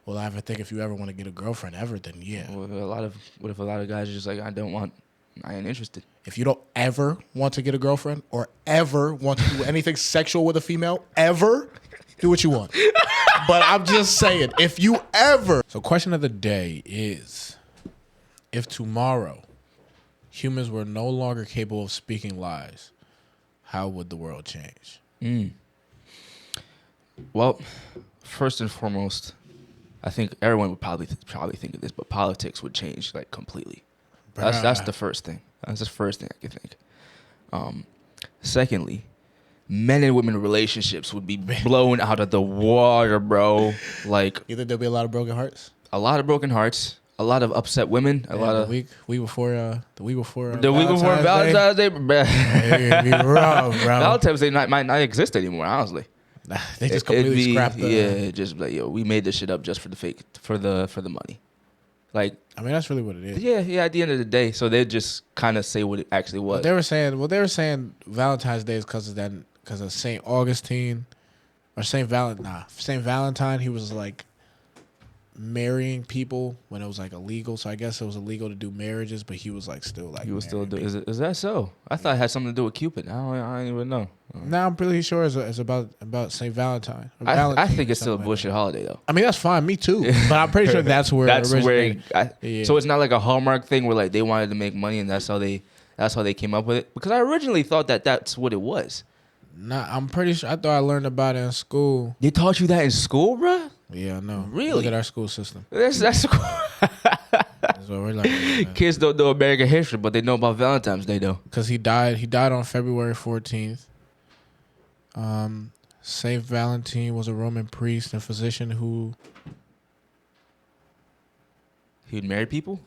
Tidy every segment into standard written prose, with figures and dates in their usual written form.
Well, I think if you ever want to get a girlfriend ever, then yeah. What if a lot of guys are just like, I ain't interested. If you don't ever want to get a girlfriend or ever want to do anything sexual with a female, ever, do what you want. But I'm just saying, if you ever. So question of the day is, if tomorrow humans were no longer capable of speaking lies, how would the world change? Well, first and foremost, I think everyone would probably think of this, but politics would change like completely. That's the first thing. That's the first thing I can think. Secondly, men and women relationships would be blown out of the water, bro. Like, You think there'll be a lot of broken hearts? a lot of broken hearts, a lot of upset women, a lot of the week before the week before Valentine's Valentine's Day. It'd be rough, bro. Valentine's Day might not exist anymore, honestly. They just completely scrapped the. Yeah, just like, yo, we made this shit up just for the money. Like, I mean, that's really what it is. Yeah. At the end of the day, so they just kind of say what it actually was. They were saying Valentine's Day is because of Saint Augustine or Saint Valentine. He was like marrying people when it was like illegal. So I guess it was illegal to do marriages, but he was like still like. He was still doing. Is that so? I thought it had something to do with Cupid. I don't even know. No, I'm pretty sure it's about Saint Valentine. I think it's still a bullshit holiday though. I mean, that's fine, me too. But I'm pretty sure that's where Yeah. So it's not like a Hallmark thing where like they wanted to make money and that's how they came up with it. Because I originally thought that's what it was. Nah, I'm pretty sure. I thought I learned about it in school. They taught you that in school, bro? Yeah, I know. Really? Look at our school system. That's That's what we're like. Kids don't know American history, but they know about Valentine's Day though. Because he died on February 14th. Saint Valentine was a Roman priest and physician who He would marry people?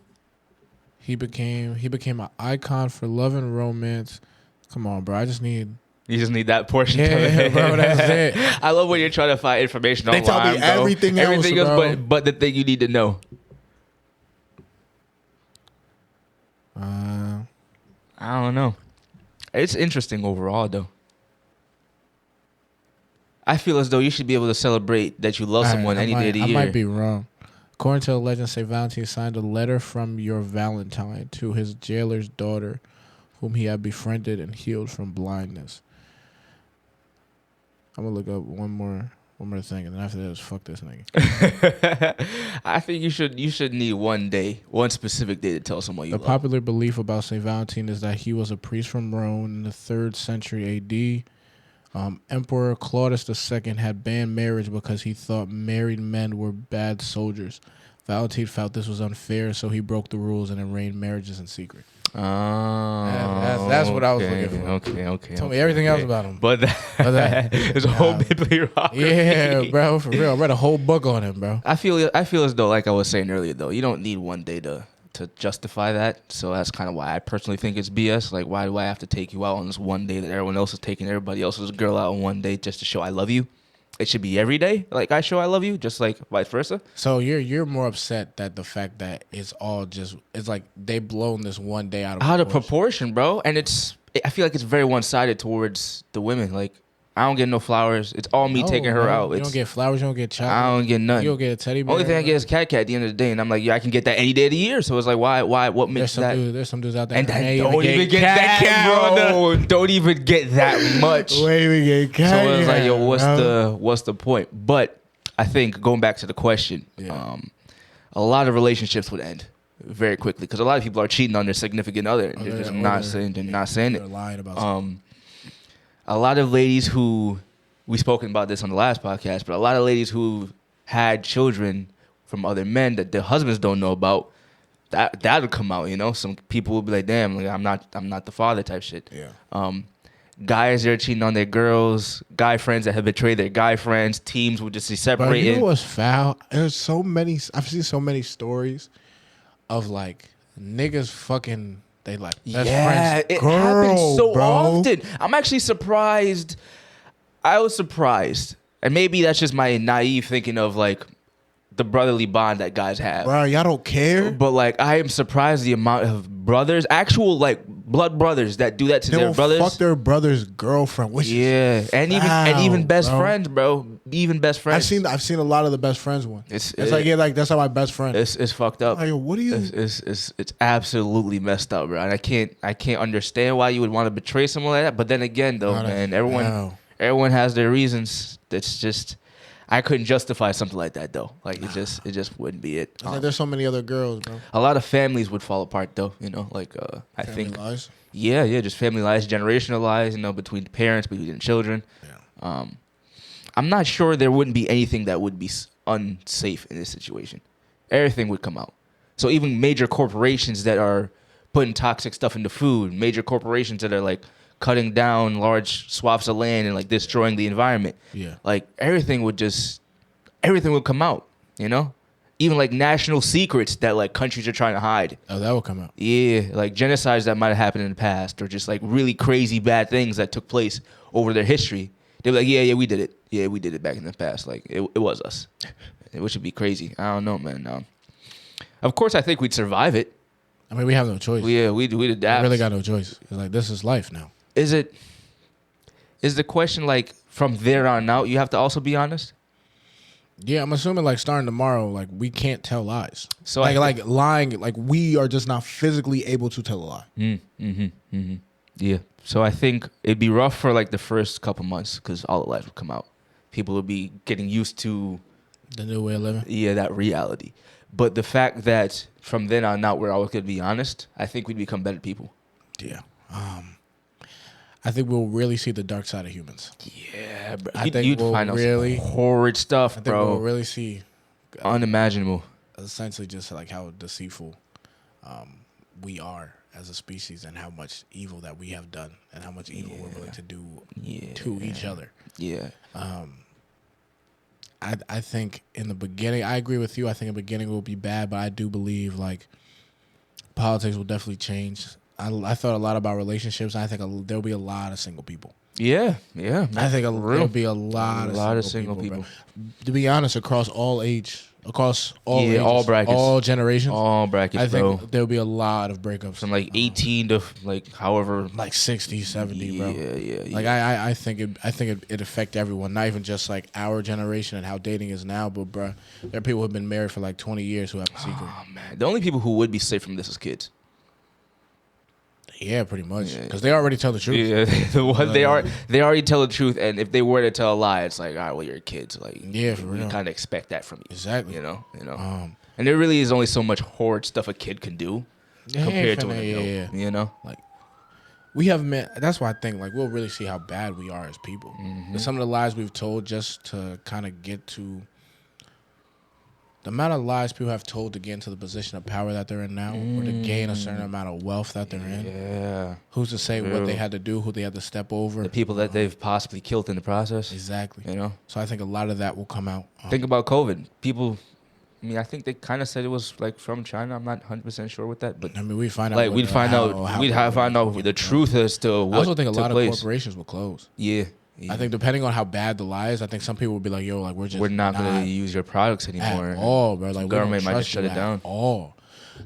he became an icon for love and romance. Come on, bro. You just need that portion. Yeah, bro, that's it. I love when you're trying to find information They online. tell me everything else, bro. but the thing you need to know. Uh, I don't know. It's interesting overall, though. I feel as though you should be able to celebrate that you love someone any day of the year. I might be wrong. According to the legend, St. Valentine signed a letter from your Valentine to his jailer's daughter, whom he had befriended and healed from blindness. I'm gonna look up one more thing, and then after that, just fuck this nigga. I think you should need one specific day to tell someone you love. The popular belief about St. Valentine is that he was a priest from Rome in the 3rd century A.D. Emperor Claudius II had banned marriage because he thought married men were bad soldiers. Valentine felt this was unfair, so he broke the rules and arranged marriages in secret. Oh, that's what I was looking for. Okay. Tell me everything else about him. But there's a whole bibliography. Yeah, bro, for real. I read a whole book on him, bro. I feel as though, like I was saying earlier, though, you don't need one day to justify that. So that's kind of why I personally think it's BS. Like, why do I have to take you out on this one day that everyone else is taking everybody else's girl out on one day just to show I love you? It should be every day. Like, I show I love you, just like vice versa. So you're more upset that the fact that it's like they blown this one day out of proportion, bro. And I feel like it's very one-sided towards the women. Like, I don't get no flowers. It's all me taking her out. You don't get flowers. You don't get chocolate. I don't get nothing. You don't get a teddy bear. Only thing I get is cat at the end of the day, and I'm like, yeah, I can get that any day of the year. So it's like, why? What makes that? There's some dudes out there and don't even get that, bro. Don't even get that much. Wait, even get cat. So it's like, yo, what's the point? But I think going back to the question, a lot of relationships would end very quickly because a lot of people are cheating on their significant other. And they're just not saying it. They're lying about something. A lot of ladies who, we've spoken about this on the last podcast, but a lot of ladies who had children from other men that their husbands don't know about, that'll come out, you know? Some people will be like, damn, like, I'm not the father type shit. Yeah. Guys that are cheating on their girls, guy friends that have betrayed their guy friends, teams would just be separated. But you know what's foul? I've seen so many stories of like niggas fucking. They like best friends. It girl, happens so bro. often. I'm actually surprised. I was surprised, and maybe that's just my naive thinking of like the brotherly bond that guys have. Bro, y'all don't care. But like, I am surprised the amount of brothers, actual like blood brothers, that do that to their brothers. Fuck their brother's girlfriend. Which and even best friends, bro. even best friends. I've seen a lot of the best friends one. It's like that's not my best friend. It's fucked up. Like, what do you? It's absolutely messed up, bro. And I can't understand why you would want to betray someone like that. But then again, though, man, everyone has their reasons. That's just. I couldn't justify something like that though. Like it just wouldn't be it. Like there's so many other girls, bro. A lot of families would fall apart though. You know, like I think. Lies? Yeah, just family lies, generational lies. You know, between parents, between children. Yeah. I'm not sure there wouldn't be anything that would be unsafe in this situation. Everything would come out. So even major corporations that are putting toxic stuff into food, major corporations that are like cutting down large swaths of land and like destroying the environment. Yeah. Like everything would come out, you know? Even like national secrets that like countries are trying to hide. Oh, that will come out. Yeah, like genocides that might have happened in the past or just like really crazy bad things that took place over their history. They'd be like, yeah, we did it. Yeah, we did it back in the past. Like it was us. Which would be crazy. I don't know, man. Of course, I think we'd survive it. I mean, we have no choice. Yeah, we'd adapt. We really got no choice. It's like, this is life now. Is the question like from there on out, you have to also be honest? Yeah, I'm assuming like starting tomorrow, like we can't tell lies. So like lying, like we are just not physically able to tell a lie. Yeah. So I think it'd be rough for like the first couple months because all the lies would come out. People would be getting used to the new way of living. Yeah, that reality. But the fact that from then on out we're always going to be honest, I think we'd become better people. Yeah. I think we'll really see the dark side of humans. Yeah, bro. You'd find out some horrid stuff, I think bro. we'll really see unimaginable. Essentially, just like how deceitful we are as a species, and how much evil that we have done, and how much evil we're willing to do to each other. Yeah. I think in the beginning, I agree with you. I think in the beginning will be bad, but I do believe like politics will definitely change. I thought a lot about relationships, and I think there'll be a lot of single people. Yeah. I think there'll be a lot of single people. To be honest, across all ages, all brackets, all generations, all brackets. I think there'll be a lot of breakups from like 18 to like however, like 60, 70, bro. Yeah. Like I think it affect everyone, not even just like our generation and how dating is now, but bro, there are people who have been married for like 20 years who have a secret. Oh man, the only people who would be safe from this is kids. Yeah, pretty much, because they already tell the truth. Yeah, they already tell the truth, and if they were to tell a lie, it's like, all right, well, you're kids. Like, yeah, for real. We kind of expect that from you. Exactly. You know. And there really is only so much horrid stuff a kid can do compared to an adult. Yeah. You know, like we have met. That's why I think like we'll really see how bad we are as people. Mm-hmm. Some of the lies we've told just to kind of get to. The amount of lies people have told to get into the position of power that they're in now, or to gain a certain amount of wealth that they're in. Yeah. Who's to say what they had to do, who they had to step over? The people that they've possibly killed in the process. Exactly. You know? So I think a lot of that will come out. Think about COVID. People, I mean, I think they kind of said it was like from China. I'm not 100% sure with that, but I mean, we'd find out. Like we'd find out the truth as to what. I also think a lot of corporations will close. Yeah. I think depending on how bad the lie is, I think some people will be like, "Yo, like we're not going to use your products anymore." At all, bro. Like the government might just shut it down. All.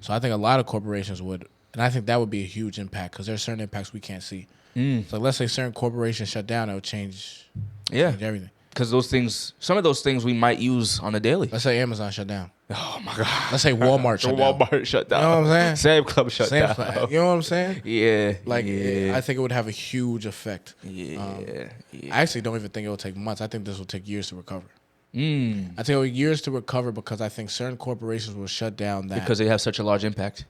So I think a lot of corporations would, and I think that would be a huge impact because there's certain impacts we can't see. So let's say certain corporations shut down, it would change everything. Because some of those things we might use on a daily. Let's say Amazon shut down. Oh my God. Let's say Walmart shut down. Walmart shut down. You know what I'm saying? Sam's Club shut down. You know what I'm saying? Yeah. Like, I think it would have a huge effect. Yeah. I actually don't even think it will take months. I think this will take years to recover. I think it will take years to recover because I think certain corporations will shut down because they have such a large impact.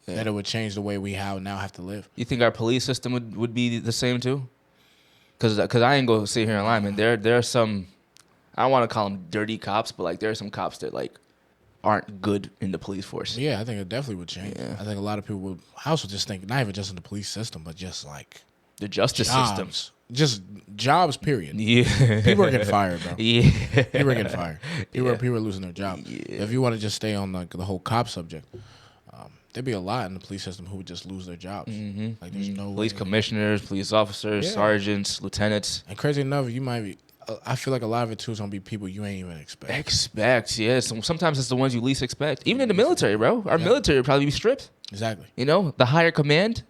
That it would change the way we now have to live. You think our police system would be the same too? Because I ain't going to sit here and lie, man. There are some, I don't want to call them dirty cops, but like there are some cops that like aren't good in the police force. Yeah, I think it definitely would change. Yeah. I think a lot of people would. I also just think not even just in the police system, but just like the justice system, just jobs. Period. Yeah, people are getting fired, bro. Yeah, people are getting fired. People are losing their jobs. Yeah. If you want to just stay on like the whole cop subject, there'd be a lot in the police system who would just lose their jobs. Like there's no police commissioners, police officers, sergeants, lieutenants. And crazy enough, you might be. I feel like a lot of it too is gonna be people you ain't even expect. Yeah. So sometimes it's the ones you least expect. Even in the military, bro. Our military would probably be stripped. Exactly. You know, the higher command,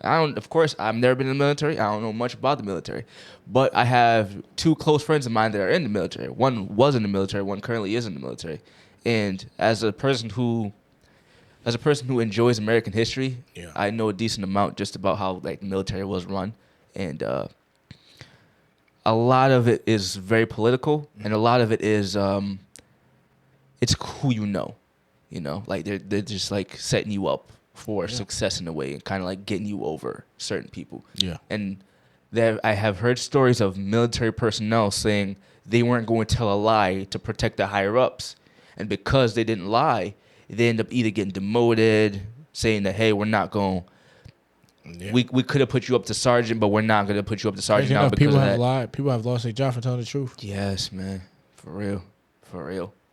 Of course, I've never been in the military. I don't know much about the military, but I have 2 close friends of mine that are in the military. One was in the military. One currently is in the military. And as a person who enjoys American history, Yeah. I know a decent amount just about how like military was run, and a lot of it is very political, and a lot of it is it's who you know, like they're just like setting you up for success in a way and kind of like getting you over certain people. Yeah. And I have heard stories of military personnel saying they weren't going to tell a lie to protect the higher ups, and because they didn't lie, they end up either getting demoted, saying that, hey, we're not going. Yeah. We could have put you up to sergeant, but we're not going to put you up to sergeant now because people of have that. lied. People have lost their job for telling the truth. Yes, man, for real,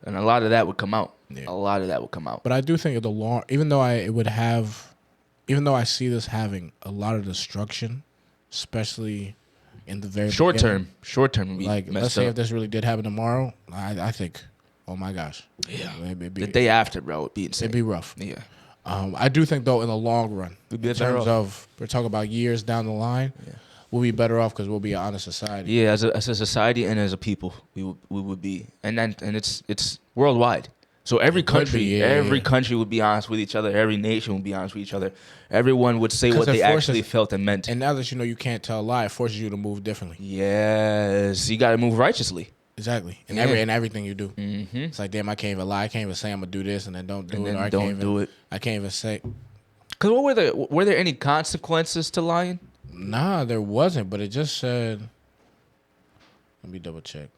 and a lot of that would come out. Yeah. A lot of that would come out. But I do think even though I see this having a lot of destruction, especially in the very Short beginning. term would be Like, messed let's say up. if this really did happen tomorrow, I think, oh my gosh, Yeah. it'd The day after, bro, would be insane. it'd be rough. Yeah. I do think though, in the long run, We'd be in better terms off. of we're talking about years down the line, we'll be better off because we'll be an honest society. Yeah, as a society and as a people, we would be, and it's worldwide. So every It could country, be, yeah, every yeah. country would be honest with each other. Every nation would be honest with each other. Everyone would say 'Cause what it they forces- actually felt and meant. And now that you know you can't tell a lie, it forces you to move differently. Yes, you got to move righteously. Exactly. In Yeah. in everything you do. Mm-hmm. It's like, damn, I can't even lie. I can't even say I'm gonna do this and then don't do And it. then Or I don't can't even do it. I can't even say. Because were there any consequences to lying? Nah, there wasn't, but it just said. Let me double check.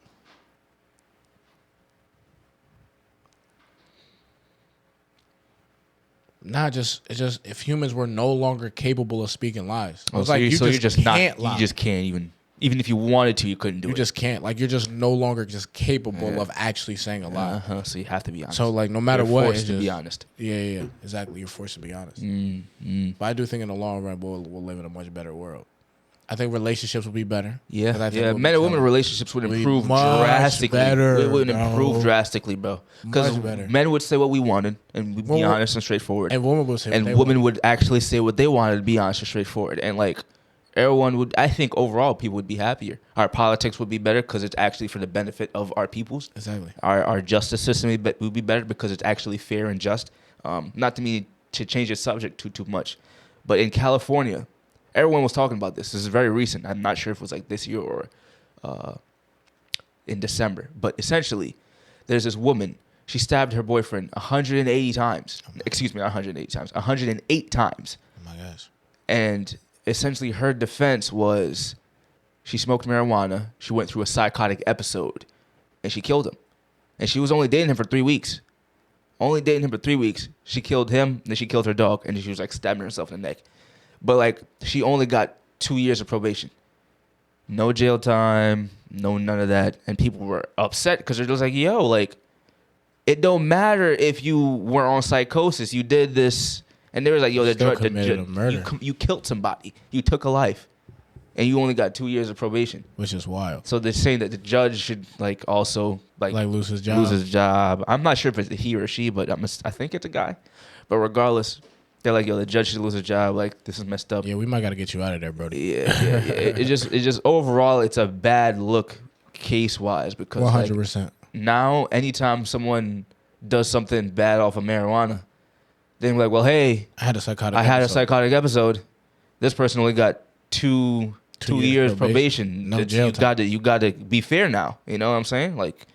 Nah, it's just if humans were no longer capable of speaking lies. It was like you just can't lie. You just can't even if you wanted to, you couldn't do You it. just can't. Like, you're just no longer just capable of actually saying a lie. So you have to be honest. So like no matter You're what, forced it's to be just- honest. Yeah, exactly. You're forced to be honest. Mm-hmm. But I do think in the long run we'll live in a much better world. I think relationships will be better. 'Cause Yeah, I think yeah. we'll Men and become- women relationships would be improve much drastically. better, It would bro. improve drastically, bro. Because Much better. men would say what we wanted and we'd be Well, honest and straightforward. And women will say, And what they women want. would actually say what they wanted to be honest and straightforward. And like everyone would, I think overall people would be happier. Our politics would be better because it's actually for the benefit of our peoples. Exactly. Our justice system would be better because it's actually fair and just. Not to mean to change the subject too much, but in California, everyone was talking about this. This is very recent. I'm not sure if it was like this year or in December. But essentially, there's this woman. She stabbed her boyfriend 180 times. Excuse me, not 180 times. 108 times. Oh my gosh. And essentially her defense was she smoked marijuana. She went through a psychotic episode. And she killed him. And she was only dating him for 3 weeks. Only dating him for 3 weeks. She killed him. Then she killed her dog. And then she was like stabbing herself in the neck. But like she only got 2 years of probation. No jail time. No none of that. And people were upset because they're just like, yo, like, it don't matter if you were on psychosis. You did this. And they was like, yo, Still committed a murder. you killed somebody. You took a life. And you only got 2 years of probation. Which is wild. So they're saying that the judge should like also like lose his job. Lose his job. I'm not sure if it's a he or a she, but I think it's a guy. But regardless, they're like, yo, the judge should lose his job. Like, this is messed up. Yeah, we might got to get you out of there, Brody. Yeah. It just overall, it's a bad look case wise because 100%. now anytime someone does something bad off of marijuana, then we're like, well, hey, I had a psychotic episode. This person only got two years probation. No jail time. You got to be fair now. You know what I'm saying? Like,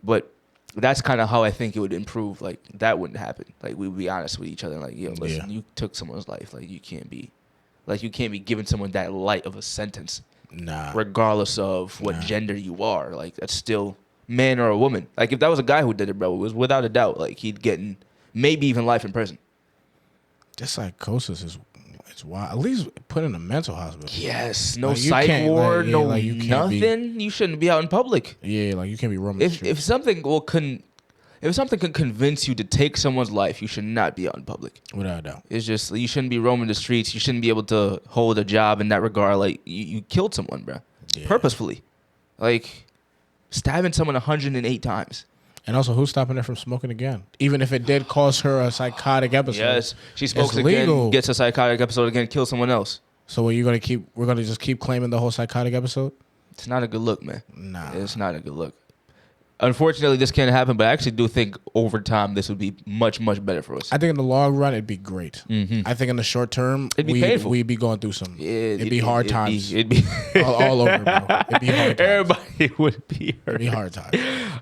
but that's kind of how I think it would improve. Like, that wouldn't happen. Like, we would be honest with each other. Like, yo, listen, you took someone's life. Like, you can't be giving someone that light of a sentence. Nah. Regardless of what gender you are. Like, that's still man or a woman. Like, if that was a guy who did it, bro, it was without a doubt. Like, he'd get maybe even life in prison. This psychosis is wild. At least put in a mental hospital. Yes, no Like, you psych can't, ward, like, yeah, no like, you can't be- nothing. You shouldn't be out in public. Yeah, like you can't be roaming the streets. If something can convince you to take someone's life, you should not be out in public. Without a doubt. It's just you shouldn't be roaming the streets. You shouldn't be able to hold a job in that regard. Like you killed someone, bro, Yeah. purposefully, like stabbing someone 108 times. And also, who's stopping her from smoking again? Even if it did cause her a psychotic episode. Yes, she smokes it's again, legal. gets a psychotic episode again, kills someone else. So we're gonna just keep claiming the whole psychotic episode? It's not a good look, man. Nah. It's not a good look. Unfortunately, this can't happen, but I actually do think over time this would be much, much better for us. I think in the long run, it'd be great. Mm-hmm. I think in the short term, It'd be painful. We'd be going through some. It'd be hard times. It'd be all over, bro. It'd be hard times. Everybody would be hurt. It'd be hard times.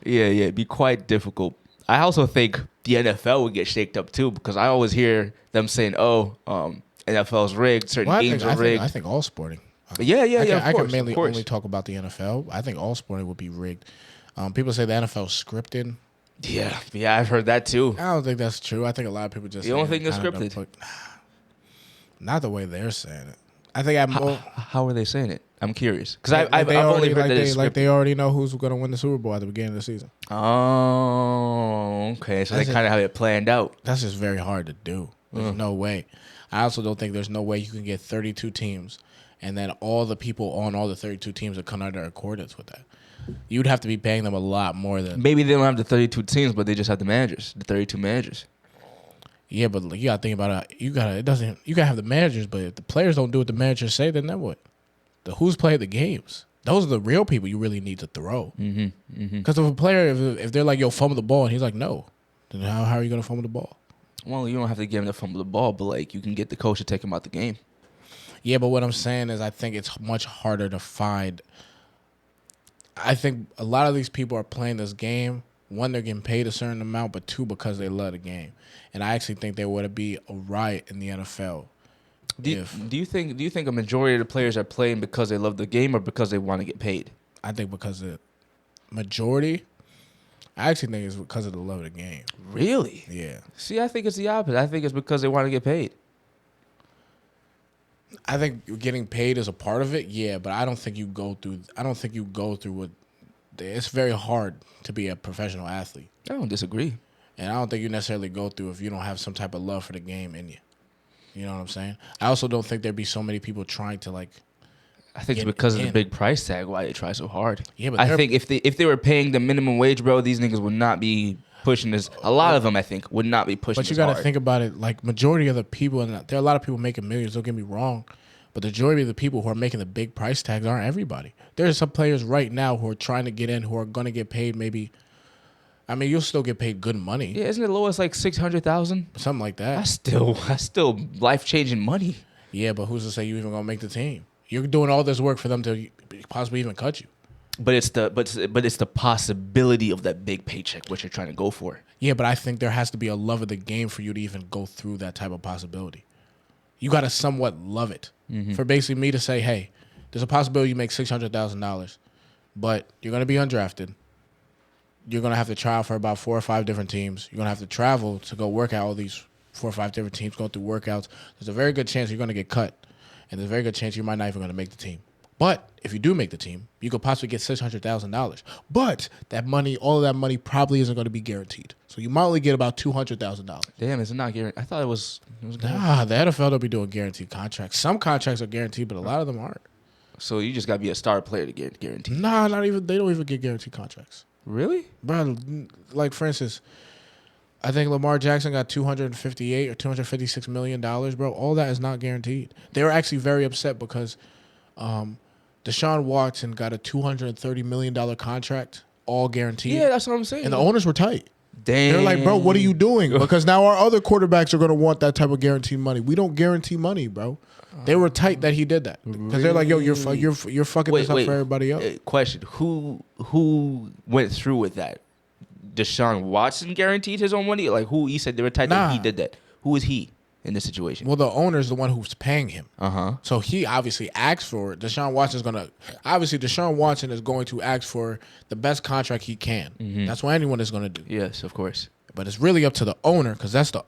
Yeah, it'd be quite difficult. I also think the NFL would get shaked up too, because I always hear them saying, NFL's rigged, certain games are rigged. I think all sporting. Yeah, I can mainly only talk about the NFL. I think all sporting would be rigged. People say the NFL scripted. Yeah, I've heard that too. I don't think that's true. I think a lot of people just. You don't think it's scripted? Not the way they're saying it. I think how are they saying it? I'm curious because I've only heard that it's like they already know who's going to win the Super Bowl at the beginning of the season. Oh, okay. So they kind of have it planned out. That's just very hard to do. There's no way. I also don't think there's no way you can get 32 teams and then all the people on all the 32 teams would come under accordance with that. You'd have to be paying them a lot more than. Maybe they don't have the 32 teams, but they just have the 32 managers. Yeah, but you gotta think about it. You gotta have the managers, but if the players don't do what the managers say, then what? Who's playing the games? Those are the real people you really need to throw. Because if a player, if they're like, yo, fumble the ball, and he's like, no, then how are you gonna fumble the ball? Well, you don't have to get him to fumble the ball, but like you can get the coach to take him out the game. Yeah, but what I'm saying is I think it's much harder to find. I think a lot of these people are playing this game. One, they're getting paid a certain amount, but two, because they love the game. And I actually think there would be a riot in the NFL. Do you think a majority of the players are playing because they love the game or because they want to get paid? I think because the majority, I actually think it's because of the love of the game. Really? Yeah. See, I think it's the opposite. I think it's because they want to get paid. I think getting paid is a part of it, yeah, but I don't think you go through what. It's very hard to be a professional athlete. I don't disagree. And I don't think you necessarily go through if you don't have some type of love for the game in you. You know what I'm saying? I also don't think there'd be so many people trying to like. I think it's because of the big price tag why they try so hard. Yeah, but I think if they were paying the minimum wage, bro, these niggas would not be pushing this. A lot of them, I think, would not be pushing. But you got to think about it. Like majority of the people, and there are a lot of people making millions. Don't get me wrong, but the majority of the people who are making the big price tags aren't everybody. There's some players right now who are trying to get in, who are going to get paid maybe. I mean, you'll still get paid good money. Yeah, isn't it lowest like 600,000? Something like that. That's still life-changing money. Yeah, but who's to say you even gonna make the team? You're doing all this work for them to possibly even cut you. But it's the possibility of that big paycheck which you're trying to go for. Yeah, but I think there has to be a love of the game for you to even go through that type of possibility. You got to somewhat love it. For basically me to say, hey, there's a possibility you make $600,000, but you're gonna be undrafted. You're going to have to try out for about 4 or 5 different teams. You're going to have to travel to go work out all these 4 or 5 different teams, go through workouts. There's a very good chance you're going to get cut, and there's a very good chance you might not even going to make the team. But if you do make the team, you could possibly get $600,000. But that money, all of that money probably isn't going to be guaranteed. So you might only get about $200,000. Damn, it's not guaranteed. I thought it was Nah, the NFL don't be doing guaranteed contracts. Some contracts are guaranteed, but a lot of them aren't. So you just got to be a star player to get guaranteed. Nah, not even. They don't even get guaranteed contracts. Really? Bro, like for instance, I think Lamar Jackson got $258 or $256 million, bro. All that is not guaranteed. They were actually very upset because Deshaun Watson got a $230 million contract, all guaranteed. Yeah, that's what I'm saying. And the owners were tight. Damn. They're like, bro, what are you doing? Because now our other quarterbacks are going to want that type of guaranteed money. We don't guarantee money, bro. They were tight that he did that because they're like, yo, you're fucking this up for everybody else. Question: Who went through with that? Deshaun Watson guaranteed his own money. Like who? He said they were tight that he did that. Who is he in this situation? Well, the owner's the one who's paying him. So he obviously asked for it. Deshaun Watson is going to ask for the best contract he can. That's what anyone is going to do. Yes, of course. But it's really up to the owner because the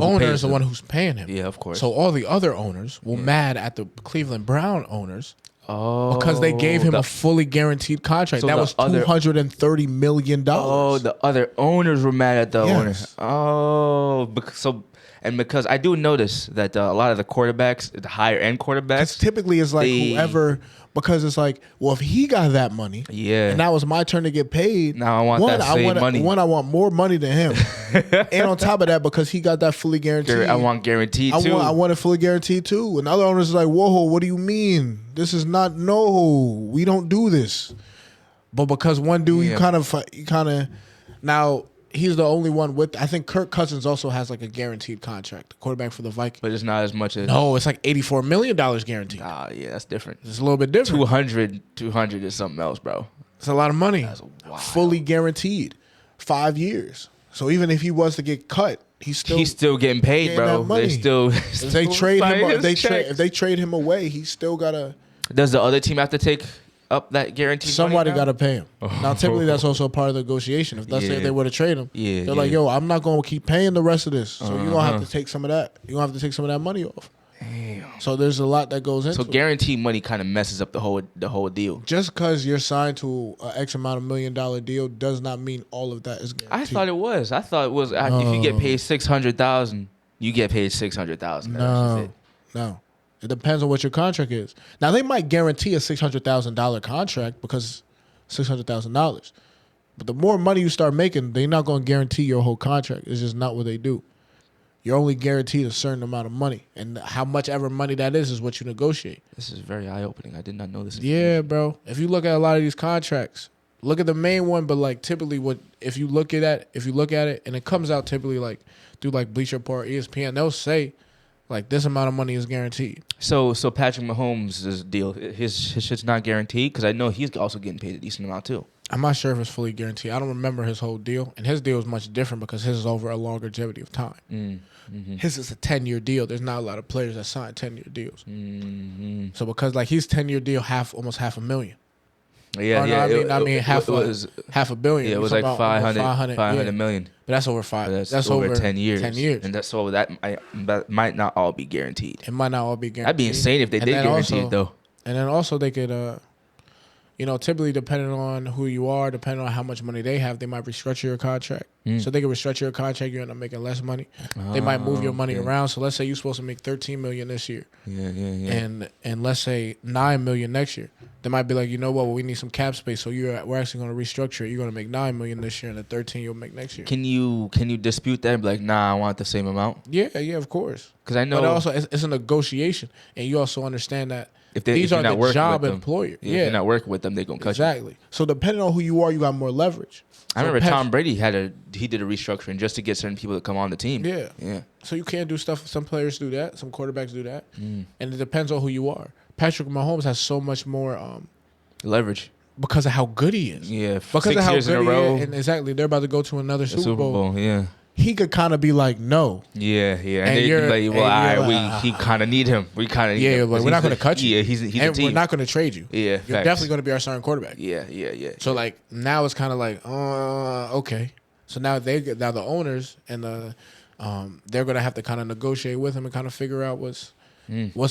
owner is the one who's paying him. Yeah, of course. So all the other owners were mad at the Cleveland Brown owners because they gave him a fully guaranteed contract. So that was $230 million. Oh, the other owners were mad at the owners. Oh, And because I do notice that a lot of the quarterbacks, the higher end quarterbacks, typically it's like whoever, because it's like, well, if he got that money, and now it's my turn to get paid. Now I want that same money. One, I want more money than him, and on top of that, because he got that fully guaranteed, I want guaranteed too. I want it fully guaranteed too. And other owners is like, whoa, what do you mean? This is not we don't do this. But because one dude, you kind of now. He's the only one with. I think Kirk Cousins also has like a guaranteed contract, quarterback for the Vikings. But it's not as much as. No, it's like $84 million guaranteed. Ah, yeah, that's different. It's a little bit different. 200 is something else, bro. It's a lot of money. That's wild. Fully guaranteed, 5 years. So even if he was to get cut, he's still getting paid, bro. They still. If they trade him, if they trade him away, he's still gotta. Does the other team have to take up that guarantee? Somebody got to pay him. Now, typically, that's also a part of the negotiation. If let's say they were to trade him, they're like, "Yo, I'm not going to keep paying the rest of this, so you're gonna have to take some of that. You're gonna have to take some of that money off." Damn. So there's a lot that goes into. So guaranteed money kind of messes up the whole deal. Just because you're signed to an X amount of $1 million deal does not mean all of that is guaranteed. I thought it was. If you get paid $600,000, you get paid $600,000. No. It depends on what your contract is. Now, they might guarantee a $600,000 contract because $600,000. But the more money you start making, they're not going to guarantee your whole contract. It's just not what they do. You're only guaranteed a certain amount of money. And how much ever money that is what you negotiate. This is very eye-opening. I did not know this. Yeah, bro. If you look at a lot of these contracts, look at the main one, but like typically if you look at it, and it comes out typically like through like Bleacher Report, ESPN, they'll say, like, this amount of money is guaranteed. So Patrick Mahomes' deal, his shit's not guaranteed? Because I know he's also getting paid a decent amount, too. I'm not sure if it's fully guaranteed. I don't remember his whole deal. And his deal is much different because his is over a longer longevity of time. Mm-hmm. His is a 10-year deal. There's not a lot of players that sign 10-year deals. Mm-hmm. So because, like, his 10-year deal, almost $500,000. Yeah, I mean, half a billion. Yeah, it was like 500 million. But that's over five. That's over 10 years. 10 years. And that might not all be guaranteed. It might not all be guaranteed. That'd be insane if they did guarantee it, though. And then also they could, typically depending on who you are, depending on how much money they have, they might restructure your contract. So they can restructure your contract, you end up making less money. They might move your money around. So let's say you're supposed to make $13 million this year. Yeah. And let's say $9 million next year. They might be like, you know what? Well, we need some cap space, so we're actually going to restructure it. You're going to make $9 million this year, and the 13 you'll make next year. Can you dispute that and be like, nah, I want the same amount? Yeah, of course. Because I know, but also it's a negotiation, and you also understand that these are the job employer. Yeah, if you're not working with them, they're gonna cut you. Exactly. So depending on who you are, you got more leverage. I remember Tom Brady he did a restructuring just to get certain people to come on the team. Yeah. So you can't do stuff. Some players do that. Some quarterbacks do that. And it depends on who you are. Patrick Mahomes has so much more leverage because of how good he is. Yeah, because 6 of how years good in a row. He is, and exactly, they're about to go to another Super Bowl. Yeah. He could kind of be like, no. Yeah. And you're like, well, he kind of need him. We kind of need him. Like, we're not going to cut you. Yeah, he's a team. We're not going to trade you. Yeah, you're definitely going to be our starting quarterback. Yeah. So like now it's kind of like, okay. So now the owners and they're going to have to kind of negotiate with him and kind of figure out what's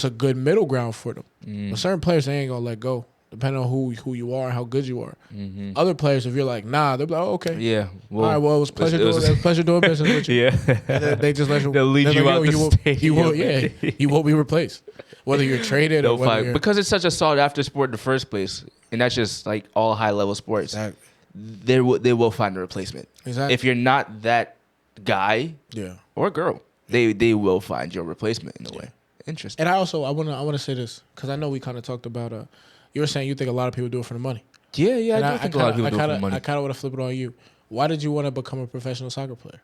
a good middle ground for them. But certain players they ain't going to let go. Depending on who you are and how good you are. Other players, if you're like, nah, they'll be like, oh, okay. Yeah. Well, all right, well, it was pleasure doing business with you. Yeah. And then they just let you. They'll lead you out the stadium. You won't be replaced. Whether you're traded or whether you're... Because it's such a sought after sport in the first place, and that's just like all high level sports. Exactly. They will find a replacement. Exactly. If you're not that guy or girl, they will find your replacement in a way. Interesting. And I want to say this because I know we kind of talked about... you were saying you think a lot of people do it for the money. Yeah, I do think a lot of people do it for the money. I kind of want to flip it on you. Why did you want to become a professional soccer player?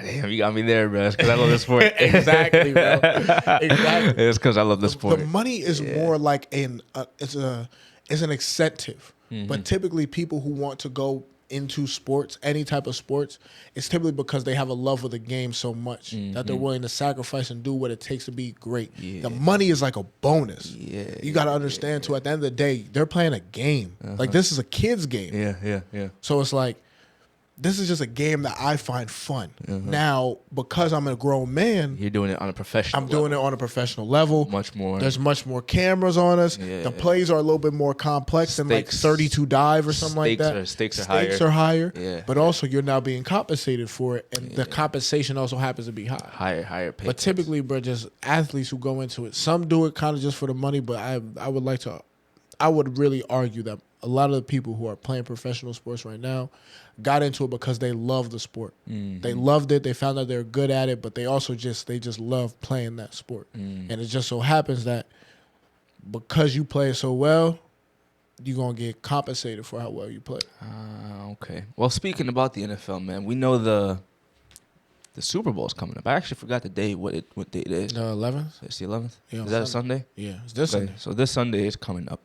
Damn, you got me there, bro. It's because I love the sport. Exactly, bro. Exactly. It's because I love the sport. The money is more like it's an incentive. But typically people who want to go into sports, any type of sports, it's typically because they have a love for the game so much that they're willing to sacrifice and do what it takes to be great. The money is like a bonus. You got to understand too, at the end of the day, they're playing a game. Like this is a kid's game. Yeah. So it's like this is just a game that I find fun. Mm-hmm. Now, because I'm a grown man, You're doing it on a professional I'm doing it on a professional level. Much more. There's much more cameras on us. Yeah. The plays are a little bit more complex than like 32 dive or something like that. Stakes are higher. Yeah. But also you're now being compensated for it, and the compensation also happens to be high. Higher pay. But typically, bro, just athletes who go into it, some do it kind of just for the money, but I would really argue that a lot of the people who are playing professional sports right now got into it because they love the sport. Mm-hmm. They loved it. They found out they're good at it, but they also just love playing that sport. Mm. And it just so happens that because you play it so well, you're going to get compensated for how well you play. Okay. Well, speaking about the NFL, man, we know the Super Bowl is coming up. I actually forgot the day, what day it is. The 11th? It's the 11th? Yeah, is that a Sunday? Yeah, it's this Sunday. So this Sunday is coming up.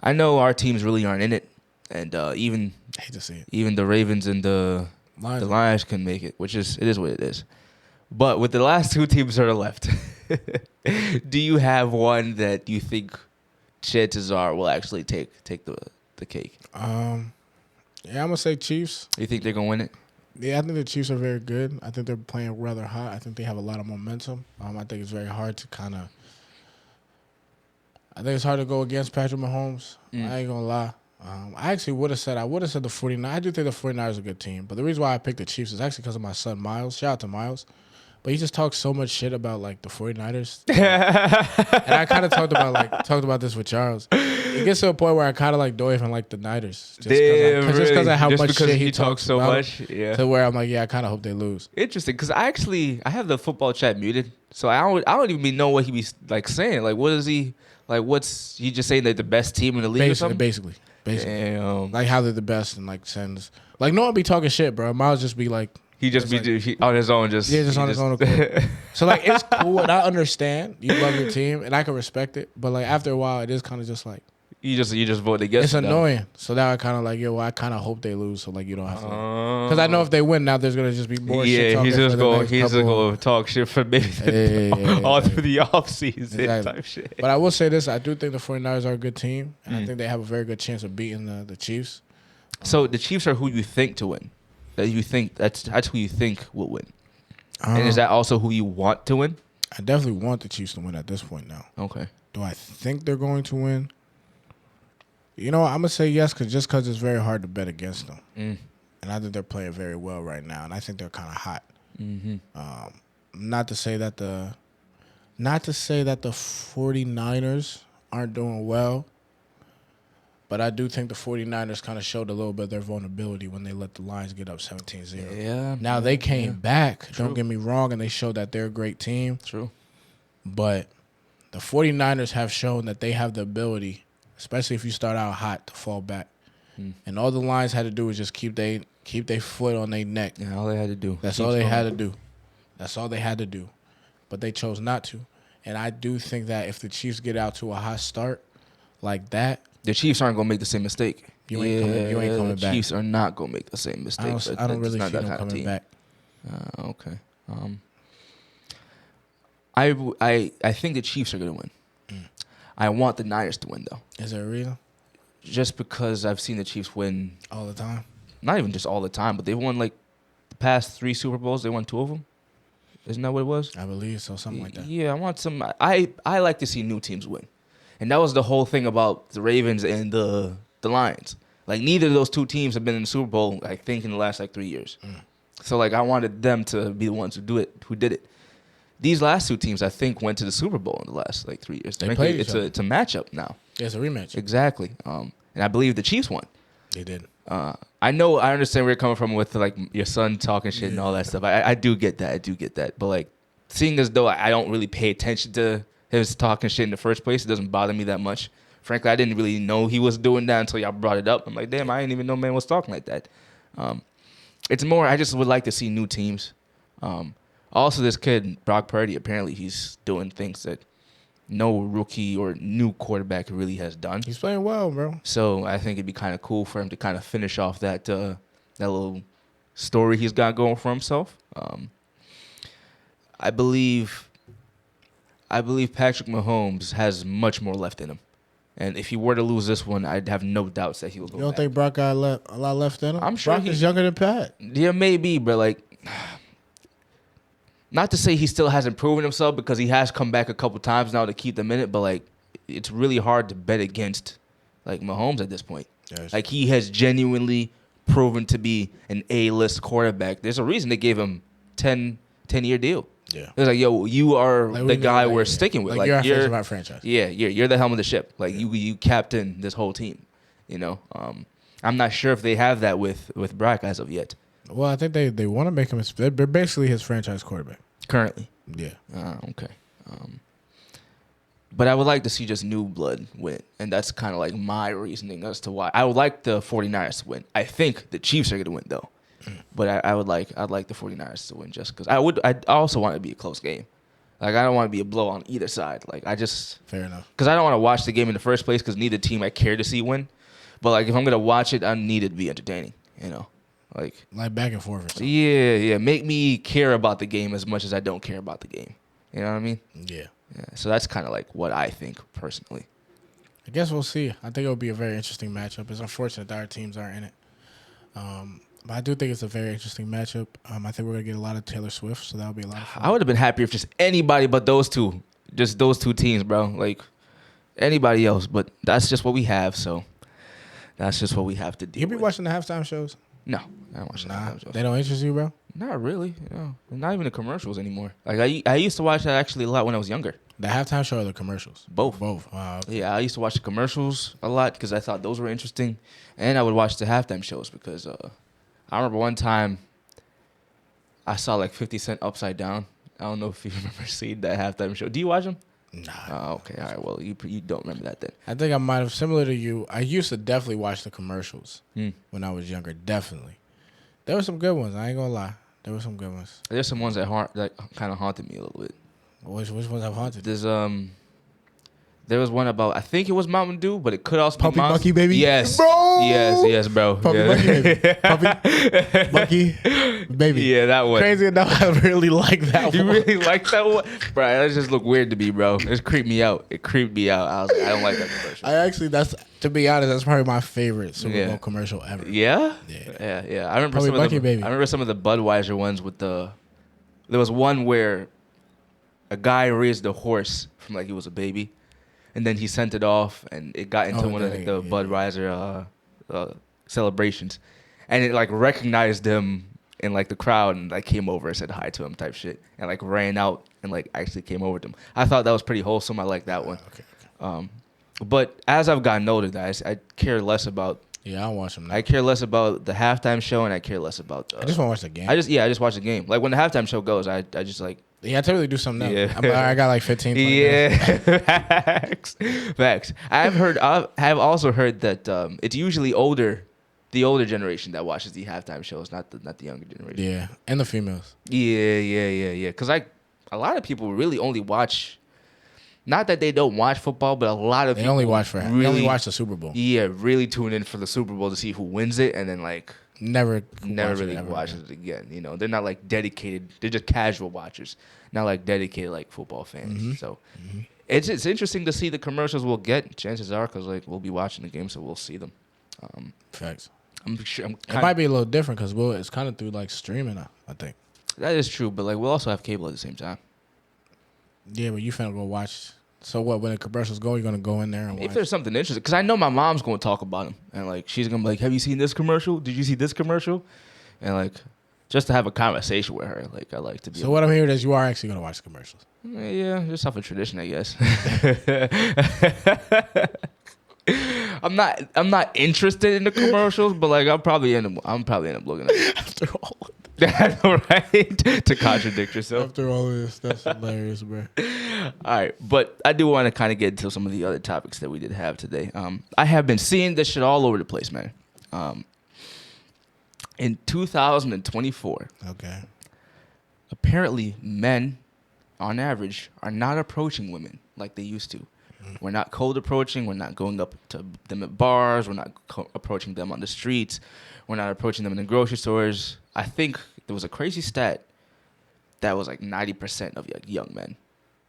I know our teams really aren't in it, and even I hate to see it. Even the Ravens and the Lions can make it, it is what it is. But with the last two teams that are left, do you have one that you think chances are will actually take the cake? Yeah, I'm gonna say Chiefs. You think they're gonna win it? Yeah, I think the Chiefs are very good. I think they're playing rather hot. I think they have a lot of momentum. I think it's very hard to I think it's hard to go against Patrick Mahomes. I ain't gonna lie. I actually would have said the 49ers. I do think the 49ers are a good team. But the reason why I picked the Chiefs is actually because of my son, Miles. Shout out to Miles. But he just talks so much shit about, like, the 49ers. And I kind of talked about this with Charles. It gets to a point where I kind of, like, don't even like the Niners. Just because of how much shit he talks so about much. Yeah. To where I'm like, yeah, I kind of hope they lose. Interesting, because I have the football chat muted. So I don't even know what he be, like, saying. Like, what is he... Like, what's he just saying they're the best team in the league or something? Basically. Like how they're the best and like sends. Like no one be talking shit, bro. Miles just be like he on his own just on his own. So like it's cool and I understand you love your team and I can respect it, but like after a while it is kind of just like you just vote against. It's annoying. So now I kind of like I kind of hope they lose so like you don't have to. Because I know if they win now there's gonna just be more shit talking. He's just gonna talk shit for maybe all through the offseason type shit. But I will say this: I do think the 49ers are a good team, and I think they have a very good chance of beating the Chiefs. So the Chiefs are who you think to win. That you think that's who you think will win. And is that also who you want to win? I definitely want the Chiefs to win at this point now. Okay. Do I think they're going to win? You know, I'm going to say yes because it's very hard to bet against them. And I think they're playing very well right now, and I think they're kind of hot. Mm-hmm. Not to say that the 49ers aren't doing well, but I do think the 49ers kind of showed a little bit of their vulnerability when they let the Lions get up 17-0. Yeah. Now, they came back, True. Don't get me wrong, and they showed that they're a great team. True. But the 49ers have shown that they have the ability, especially if you start out hot, to fall back. And all the Lions had to do was just keep their foot on their neck. Yeah, all they had to do. That's all they had to do. That's all they had to do. But they chose not to. And I do think that if the Chiefs get out to a hot start like that, the Chiefs aren't gonna make the same mistake. You ain't coming back. The Chiefs are not gonna make the same mistake. I don't really see them coming back. Okay. I think the Chiefs are gonna win. I want the Niners to win though. Is there a reason? Just because I've seen the Chiefs win all the time. Not even just all the time, but they've won like the past 3 Super Bowls. They won 2 of them. Isn't that what it was? I believe so, something like that. Yeah, I want some. I like to see new teams win, and that was the whole thing about the Ravens and the Lions. Like neither of those two teams have been in the Super Bowl. I think in the last like 3 years. So like I wanted them to be the ones who did it. These last 2 teams I think went to the Super Bowl in the last like 3 years. They played each other. It's a matchup now. Yeah, it's a rematch. Exactly. And I believe the Chiefs won. They did. I understand where you're coming from with like your son talking shit and all that stuff. I do get that. But like seeing as though I don't really pay attention to his talking shit in the first place, it doesn't bother me that much. Frankly, I didn't really know he was doing that until y'all brought it up. I'm like, damn, I didn't even know man was talking like that. It's more, I just would like to see new teams. Also, this kid, Brock Purdy, apparently he's doing things that no rookie or new quarterback really has done. He's playing well, bro. So I think it'd be kind of cool for him to kind of finish off that little story he's got going for himself. I believe Patrick Mahomes has much more left in him. And if he were to lose this one, I'd have no doubts that he will go. You don't back. think Brock got a lot left in him? I'm sure Brock is younger than Pat. Yeah, maybe, but like, not to say he still hasn't proven himself because he has come back a couple times now to keep them in it. But like, it's really hard to bet against like Mahomes at this point. Yes. Like he has genuinely proven to be an A-list quarterback. There's a reason they gave him 10-year deal. Yeah. It's like, yo, you are Like, the guy like, we're sticking with. Like you're our face of our franchise. Yeah, you're the helm of the ship. Like you captain this whole team. You know, I'm not sure if they have that with Brock as of yet. Well, I think they want to make him. They're basically his franchise quarterback Currently. Yeah. Okay. But I would like to see just new blood win. And that's kind of like my reasoning as to why. I would like the 49ers to win. I think the Chiefs are going to win, though. But I'd like the 49ers to win just because I also want it to be a close game. Like, I don't want to be a blow on either side. Like, Fair enough. Because I don't want to watch the game in the first place because neither team I care to see win. But, like, if I'm going to watch it, I need it to be entertaining, you know? Like back and forth or something. Yeah. Make me care about the game as much as I don't care about the game. You know what I mean? Yeah. So that's kind of like what I think personally. I guess we'll see. I think it'll be a very interesting matchup. It's unfortunate that our teams aren't in it. But I do think it's a very interesting matchup. I think we're going to get a lot of Taylor Swift, so that'll be a lot of fun. I would have been happier if just anybody but those two. Just those two teams, bro. Like, anybody else. But that's just what we have, so that's just what we have to do. You be watching the halftime shows? No, I don't watch the halftime shows. They don't interest you, bro? Not really. No. Not even the commercials anymore. Like, I used to watch that actually a lot when I was younger. The halftime show or the commercials? Both. Wow. Okay. Yeah, I used to watch the commercials a lot because I thought those were interesting. And I would watch the halftime shows because I remember one time I saw like 50 Cent Upside Down. I don't know if you remember seeing that halftime show. Do you watch them? Nah. Oh, okay. All right. Well, you don't remember that then. I think I might have, similar to you, I used to definitely watch the commercials when I was younger. Definitely. There were some good ones. I ain't going to lie. There were some good ones. There's some ones that kind of haunted me a little bit. Which ones have haunted? There was one about, I think it was Mountain Dew, but it could also Puppy be Monster. Bucky Baby? Yes. Bro! Yes, bro. Puppy Yeah. Bucky Baby. Puppy Bucky Baby. Yeah, that one. Crazy enough, I really like that You one. really like that one? Bro, that just looked weird to me, bro. It creeped me out. I was like, I don't like that commercial. To be honest, that's probably my favorite Super Yeah. Bowl commercial ever. Yeah? Yeah. Yeah. I remember Puppy some Bucky of the Baby. I remember some of the Budweiser ones with there was one where a guy raised a horse from like he was a baby. And then he sent it off, and it got into one of the Budweiser celebrations, and it like recognized him in like the crowd, and like came over and said hi to him, type shit, and like ran out and like actually came over to him. I thought that was pretty wholesome. I like that one. Okay. But as I've gotten older, guys, I care less about. Yeah, I don't watch them now. I care less about the halftime show, and I care less about. I just want to watch the game. I just watch the game. Like when the halftime show goes, I just like. Yeah, I typically do something else. Yeah. I'm like, I got like 15. 20 minutes. Yeah, facts. I have also heard that it's usually the older generation that watches the halftime shows, not the younger generation. Yeah, and the females. Yeah. Because a lot of people really only watch. Not that they don't watch football, but a lot of They people only watch they only watch the Super Bowl. Yeah, really tune in for the Super Bowl to see who wins it, and then like. Never really watches it again. You know, they're not like dedicated. They're just casual watchers, not like dedicated like football fans. Mm-hmm. So it's interesting to see the commercials we'll get. Chances are, because like we'll be watching the game, so we'll see them. Facts. I'm sure. It might be a little different because it's kind of through like streaming now, I think. That is true, but like we'll also have cable at the same time. Yeah, but you finna go watch. So what? When the commercials go, you're gonna go in there and watch. If there's something interesting, because I know my mom's going to talk about them, and like she's gonna be like, "Have you seen this commercial? Did you see this commercial?" And like, just to have a conversation with her, like I like to be. So what I'm hearing is you are actually gonna watch the commercials. Yeah, just off a tradition, I guess. I'm not interested in the commercials, but like I'm probably end up looking at it. After all of I know, right? To contradict yourself. After all of this, that's hilarious, bro. All right, but I do want to kind of get into some of the other topics that we did have today. I have been seeing this shit all over the place, man. In 2024, Okay. apparently men, on average, are not approaching women like they used to. We're not cold approaching. We're not going up to them at bars. We're not approaching them on the streets. We're not approaching them in the grocery stores. I think there was a crazy stat that was like 90% of young men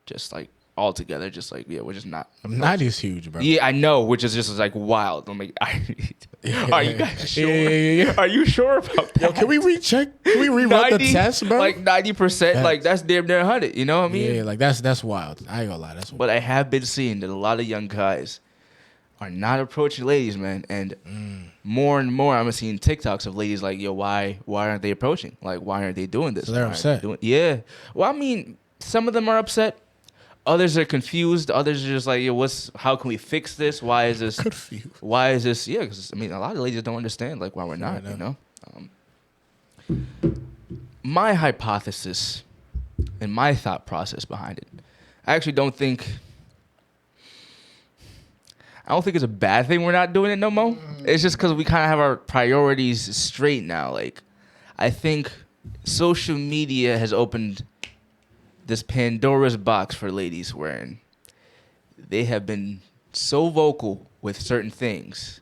just like altogether just like, yeah, we're just not. 90 is huge, bro. Yeah, I know, which is just like wild. I'm like, are you guys sure? Yeah. Are you sure about that? Yo, can we recheck? Can we rerun the test, bro? Like 90%, like that's damn near 100. You know what I mean? Yeah, like that's wild. I ain't gonna lie, that's wild. But I have been seeing that a lot of young guys are not approaching ladies, man. And more and more, I'm seeing TikToks of ladies like, yo, why aren't they approaching? Like, why aren't they doing this? So they're upset. Yeah. Well, I mean, some of them are upset. Others are confused. Others are just like, yo, how can we fix this? Why is this? Confused. Why is this? Yeah, because I mean, a lot of ladies don't understand like why we're not. You know. My hypothesis and my thought process behind it, I actually don't think. I don't think it's a bad thing we're not doing it no more. It's just because we kind of have our priorities straight now. Like, I think social media has opened this Pandora's box for ladies wherein they have been so vocal with certain things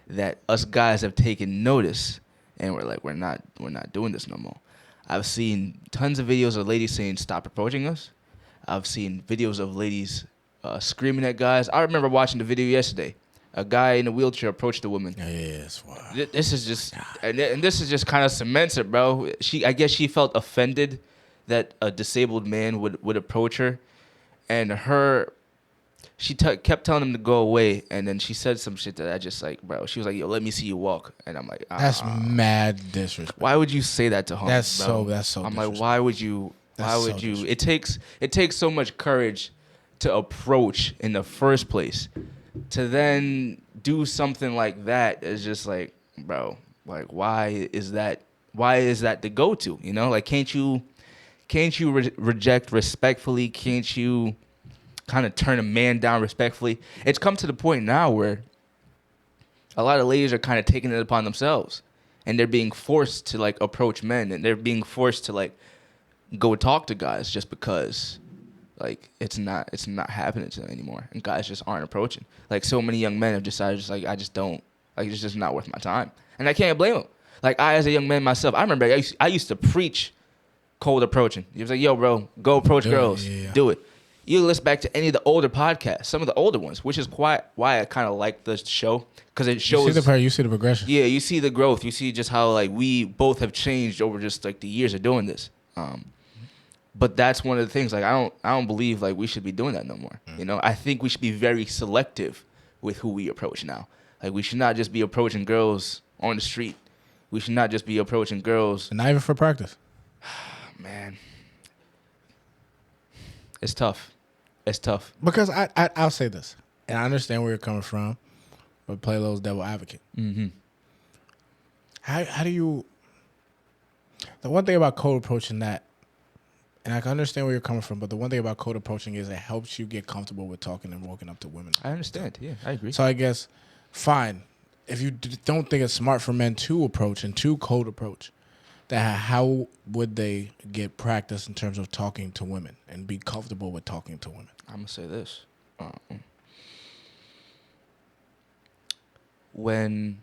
that us guys have taken notice and we're like, we're not doing this no more. I've seen tons of videos of ladies saying, stop approaching us. I've seen videos of ladies screaming at guys. I remember watching the video yesterday. A guy in a wheelchair approached a woman. Yes, wow. This is just, and this is just kind of cements it, bro. I guess she felt offended that a disabled man would approach her, and she kept telling him to go away, and then she said some shit that I just like, bro. She was like, yo, let me see you walk, and I'm like, that's mad disrespect. Why would you say that to him? That's bro? so. I'm like, why would you? It takes so much courage to approach in the first place. To then do something like that is just like, bro, like why is that the go-to? You know, like can't you reject respectfully? Can't you kind of turn a man down respectfully? It's come to the point now where a lot of ladies are kind of taking it upon themselves, and they're being forced to like approach men, and they're being forced to like go talk to guys just because. Like it's not happening to them anymore, and guys just aren't approaching. Like so many young men have decided, just like I just don't, like it's just not worth my time, and I can't blame them. Like I, as a young man myself, I remember I used to preach cold approaching. He was like, "Yo, bro, go approach girls, do it." You listen back to any of the older podcasts, some of the older ones, which is why I kind of like the show because it shows. You see the progression. Yeah, you see the growth. You see just how like we both have changed over just like the years of doing this. But that's one of the things. Like I don't believe like we should be doing that no more. You know, I think we should be very selective with who we approach now. Like we should not just be approaching girls on the street. We should not just be approaching girls. And not even for practice. Man, it's tough. It's tough. Because I'll say this, and I understand where you're coming from, but play a little devil advocate. Mm-hmm. How do you? The one thing about cold approaching that. And I can understand where you're coming from, but the one thing about code approaching is it helps you get comfortable with talking and walking up to women. I understand. Yeah, I agree. So I guess, fine. If you don't think it's smart for men to approach and to code approach, then how would they get practice in terms of talking to women and be comfortable with talking to women? I'm going to say this. When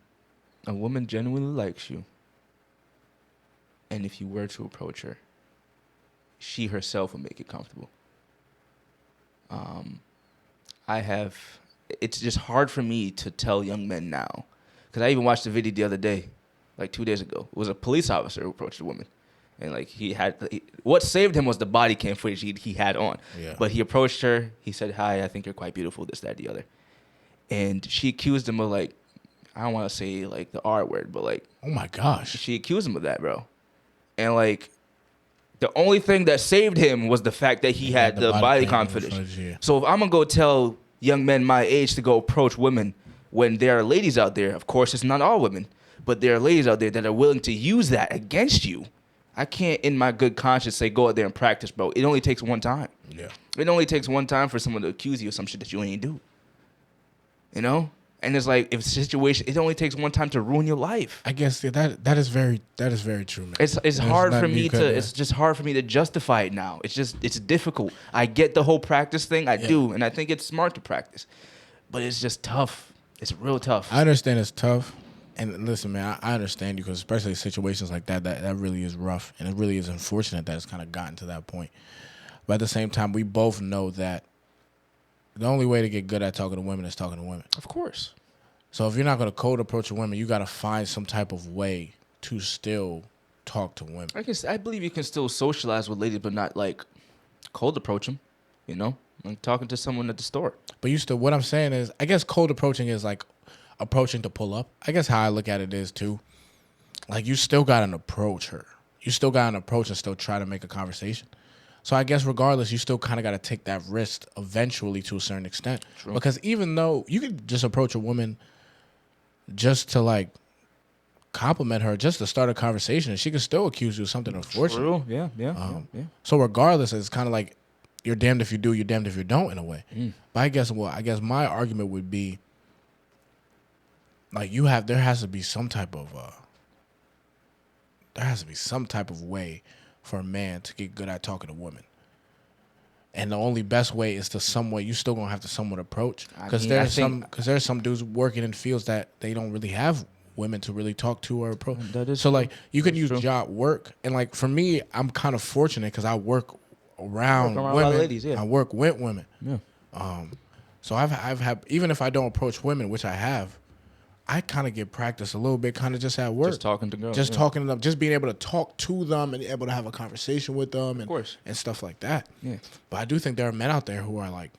a woman genuinely likes you, and if you were to approach her, she herself will make it comfortable. It's just hard for me to tell young men now, because I even watched a video the other day, like 2 days ago. It was a police officer who approached a woman, and like what saved him was the body cam footage he had on. Yeah. But he approached her. He said, "Hi, I think you're quite beautiful." This, that, the other, and she accused him of like, I don't want to say like the R word, but like, oh my gosh, she accused him of that, bro, and like. The only thing that saved him was the fact that he had the body confidence. Yeah. So if I'm going to go tell young men my age to go approach women when there are ladies out there, of course it's not all women, but there are ladies out there that are willing to use that against you, I can't in my good conscience say go out there and practice, bro. It only takes one time. Yeah. It only takes one time for someone to accuse you of some shit that you ain't do. You know? And it's like if situation, it only takes one time to ruin your life. I guess that is very true, man. It's hard for me to it's just hard for me to justify it now. It's difficult. I get the whole practice thing, I do, and I think it's smart to practice, but it's just tough. It's real tough. I understand it's tough, and listen, man, I understand you because especially situations like that really is rough, and it really is unfortunate that it's kind of gotten to that point. But at the same time, we both know that the only way to get good at talking to women is talking to women. Of course. So if you're not going to cold approach a woman, you got to find some type of way to still talk to women. I believe you can still socialize with ladies, but not like cold approach them. You know, like talking to someone at the store. But what I'm saying is, I guess cold approaching is like approaching to pull up. I guess how I look at it is too, like you still got to approach her. You still got to approach and still try to make a conversation. So I guess regardless, you still kind of got to take that risk eventually to a certain extent. True. Because even though you could just approach a woman just to like compliment her, just to start a conversation, and she could still accuse you of something unfortunate. True. Yeah. So regardless, it's kind of like you're damned if you do, you're damned if you don't in a way. But I guess my argument would be like there has to be some type of way for a man to get good at talking to women. And the only best way is to you still gonna have to somewhat approach, because there's some dudes working in fields that they don't really have women to really talk to or approach. So like you can use job work, and like for me, I'm kind of fortunate because I work around women. Ladies, yeah. I work with women. Yeah. So I've had, even if I don't approach women, which I have, I kind of get practice a little bit, kind of just at work. Just talking to girls. Talking to them, just being able to talk to them and able to have a conversation with them and stuff like that. Yeah. But I do think there are men out there who are like,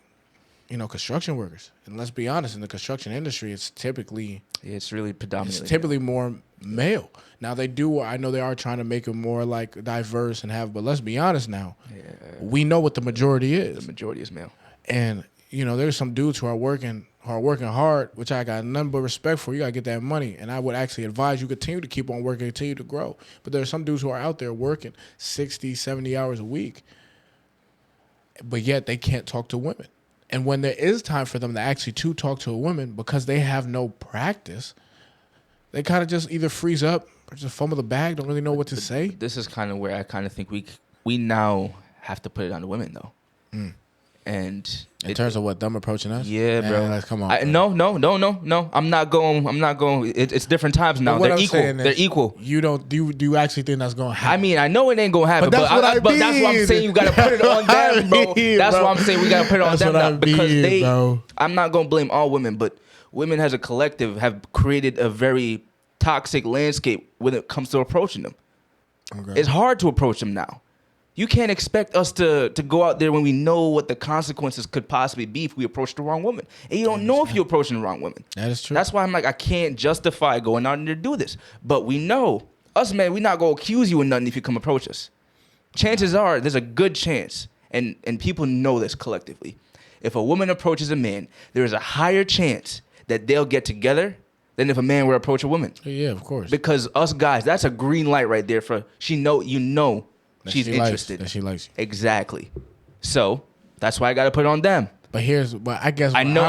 construction workers. And let's be honest, in the construction industry, it's typically... it's really predominantly. It's typically more male. Now I know they are trying to make it more like diverse but let's be honest now. Yeah. We know what the majority is. The majority is male. And, there's some dudes who are working hard, which I got none but respect for. You got to get that money. And I would actually advise you continue to keep on working, continue to grow. But there are some dudes who are out there working 60, 70 hours a week, but yet they can't talk to women. And when there is time for them to actually talk to a woman, because they have no practice, they kind of just either freeze up or just fumble the bag, don't really know what to say. This is kind of where I kind of think we now have to put it on the women, though. And in terms of what, them approaching us? Yeah, bro. Like, come on. No. I'm not going. It's different times now. They're equal. They're equal. You don't do you actually think that's going to happen? I mean, I know it ain't going to happen, but that's what I'm saying. You got to put it on them, bro. That's what I'm saying. We got to put it on them now, because bro. I'm not going to blame all women, but women as a collective have created a very toxic landscape when it comes to approaching them. Okay. It's hard to approach them now. You can't expect us to go out there when we know what the consequences could possibly be if we approach the wrong woman. And you don't know if you're approaching the wrong woman. That is true. That's why I'm like, I can't justify going out there to do this. But we know, us men, we're not going to accuse you of nothing if you come approach us. Chances are, there's a good chance, and people know this collectively. If a woman approaches a man, there is a higher chance that they'll get together than if a man were to approach a woman. Yeah, of course. Because us guys, that's a green light right there for she's interested. That she likes you. Exactly. So that's why I got to put it on them. But I guess I know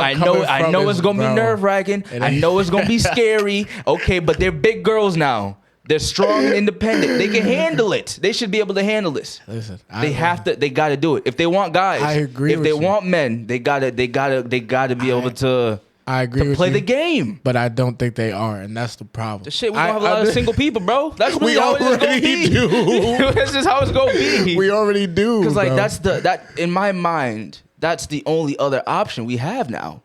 it's gonna be nerve wracking. I know it's gonna be scary. Okay, but they're big girls now. They're strong and independent. They can handle it. They should be able to handle this. Listen, they got to do it. If they want guys, I agree. If they want men, they gotta be able to. I agree to play the game. But I don't think they are, and that's the problem. The shit, we gonna have a lot of single people, bro. That's we already do. That's just how it's gonna be. We already do. Because like that in my mind, that's the only other option we have now.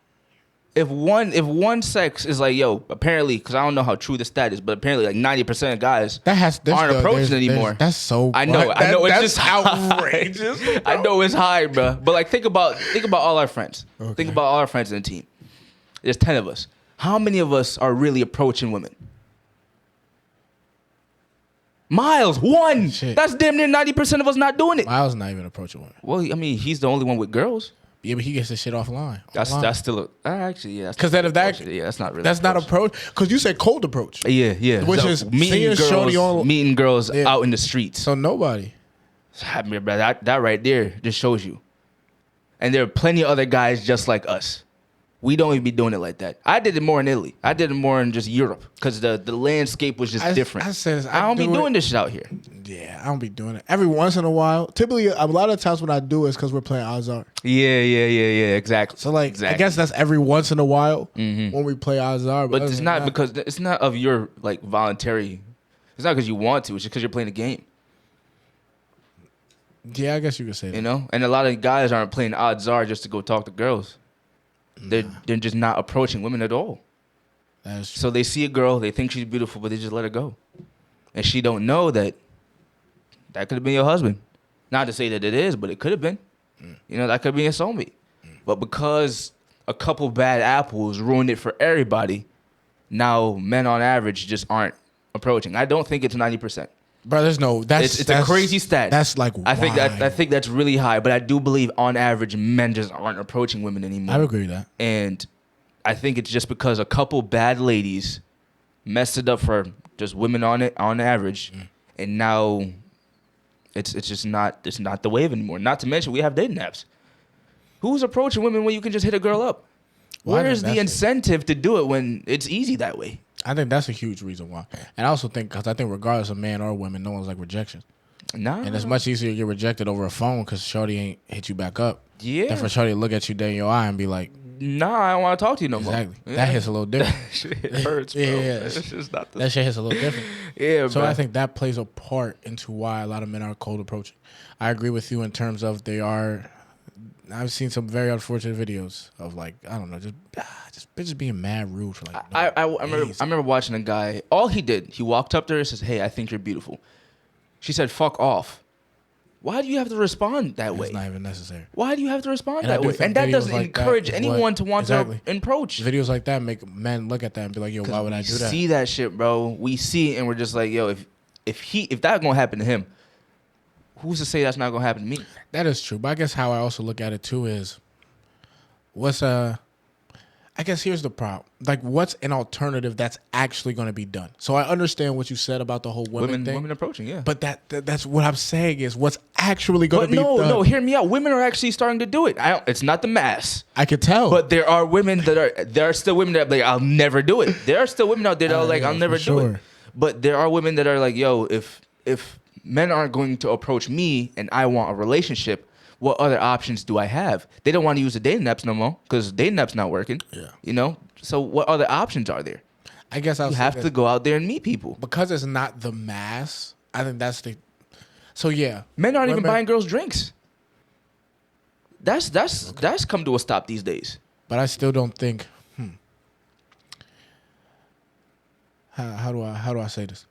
If one sex is like, yo, apparently, because I don't know how true the stat is, but apparently like 90% of guys aren't approaching anymore. That's so. I know it's just outrageous. I know it's high, bro. But like, think about all our friends. Okay. Think about all our friends in the team. There's 10 of us. How many of us are really approaching women? Miles, one. Shit. That's damn near 90% of us not doing it. Miles not even approaching women. Well, I mean, he's the only one with girls. Yeah, but he gets the shit offline. That's still actually, yeah. Because that's not really. That's not approach. Because you said cold approach. Yeah. Which is meeting girls out in the streets. So nobody. I mean, bro, that right there just shows you. And there are plenty of other guys just like us. We don't even be doing it like that. I did it more in Italy. I did it more in just Europe because the landscape was just different. I don't be doing this shit out here. Yeah, I don't be doing it. Every once in a while. Typically, a lot of times when I do it is because we're playing odds are. Yeah, exactly. So like, I guess that's every once in a while when we play odds are. But it's not because it's not of your like voluntary. It's not because you want to. It's just because you're playing the game. Yeah, I guess you could say that. You know, and a lot of guys aren't playing odds are just to go talk to girls. They're just not approaching women at all. That's true. So they see a girl, they think she's beautiful, but they just let her go. And she don't know that could have been your husband. Not to say that it is, but it could have been. You know, that could be your soulmate. But because a couple bad apples ruined it for everybody, now men on average just aren't approaching. I don't think it's 90%. Bro, there's no. It's a crazy stat. That's like. I think that's really high, but I do believe on average men just aren't approaching women anymore. I agree with that. And I think it's just because a couple bad ladies messed it up for just women on average, and now it's just not the wave anymore. Not to mention we have dating apps. Who's approaching women when you can just hit a girl up? Where's the incentive to do it when it's easy that way? I think that's a huge reason why. And I also think, because I think regardless of man or woman, no one's like rejection. Nah. And it's much easier to get rejected over a phone because shorty ain't hit you back up. Yeah. Than for shorty to look at you dead in your eye and be like, nah, I don't want to talk to you no more. Exactly. Yeah. That hits a little different. It hurts, bro. Yeah. It's just not that shit hits a little different. Yeah, so bro. I think that plays a part into why a lot of men are cold approaching. I agree with you in terms of I've seen some very unfortunate videos of like, I don't know, just bitches being mad rude for like. I remember watching a guy. All he did, he walked up to her and says, "Hey, I think you're beautiful." She said, "Fuck off." Why do you have to respond that way? It's not even necessary. Why do you have to respond that way? And that doesn't like encourage anyone to want to approach. Videos like that make men look at that and be like, "Yo, why would I do that?" See that shit, bro. We see it and we're just like, "Yo, if that's gonna happen to him, who's to say that's not gonna happen to me?" That is true, but I guess how I also look at it too is, I guess here's the problem. Like, what's an alternative that's actually going to be done? So I understand what you said about the whole women thing. Women approaching, yeah. But that's what I'm saying is what's actually going to be done. No, hear me out. Women are actually starting to do it. It's not the mass. I could tell. But there are women there are still women that are like, I'll never do it. There are still women out there that are like, I'll never do it. But there are women that are like, yo, if men aren't going to approach me and I want a relationship, what other options do I have? They don't want to use the dating apps no more because dating apps not working. Yeah. You know? So what other options are there? I guess you have to go out there and meet people. Because it's not the mass, I think that's the... So, yeah. Men aren't even buying girls drinks. That's come to a stop these days. But I still don't think... How do I say this?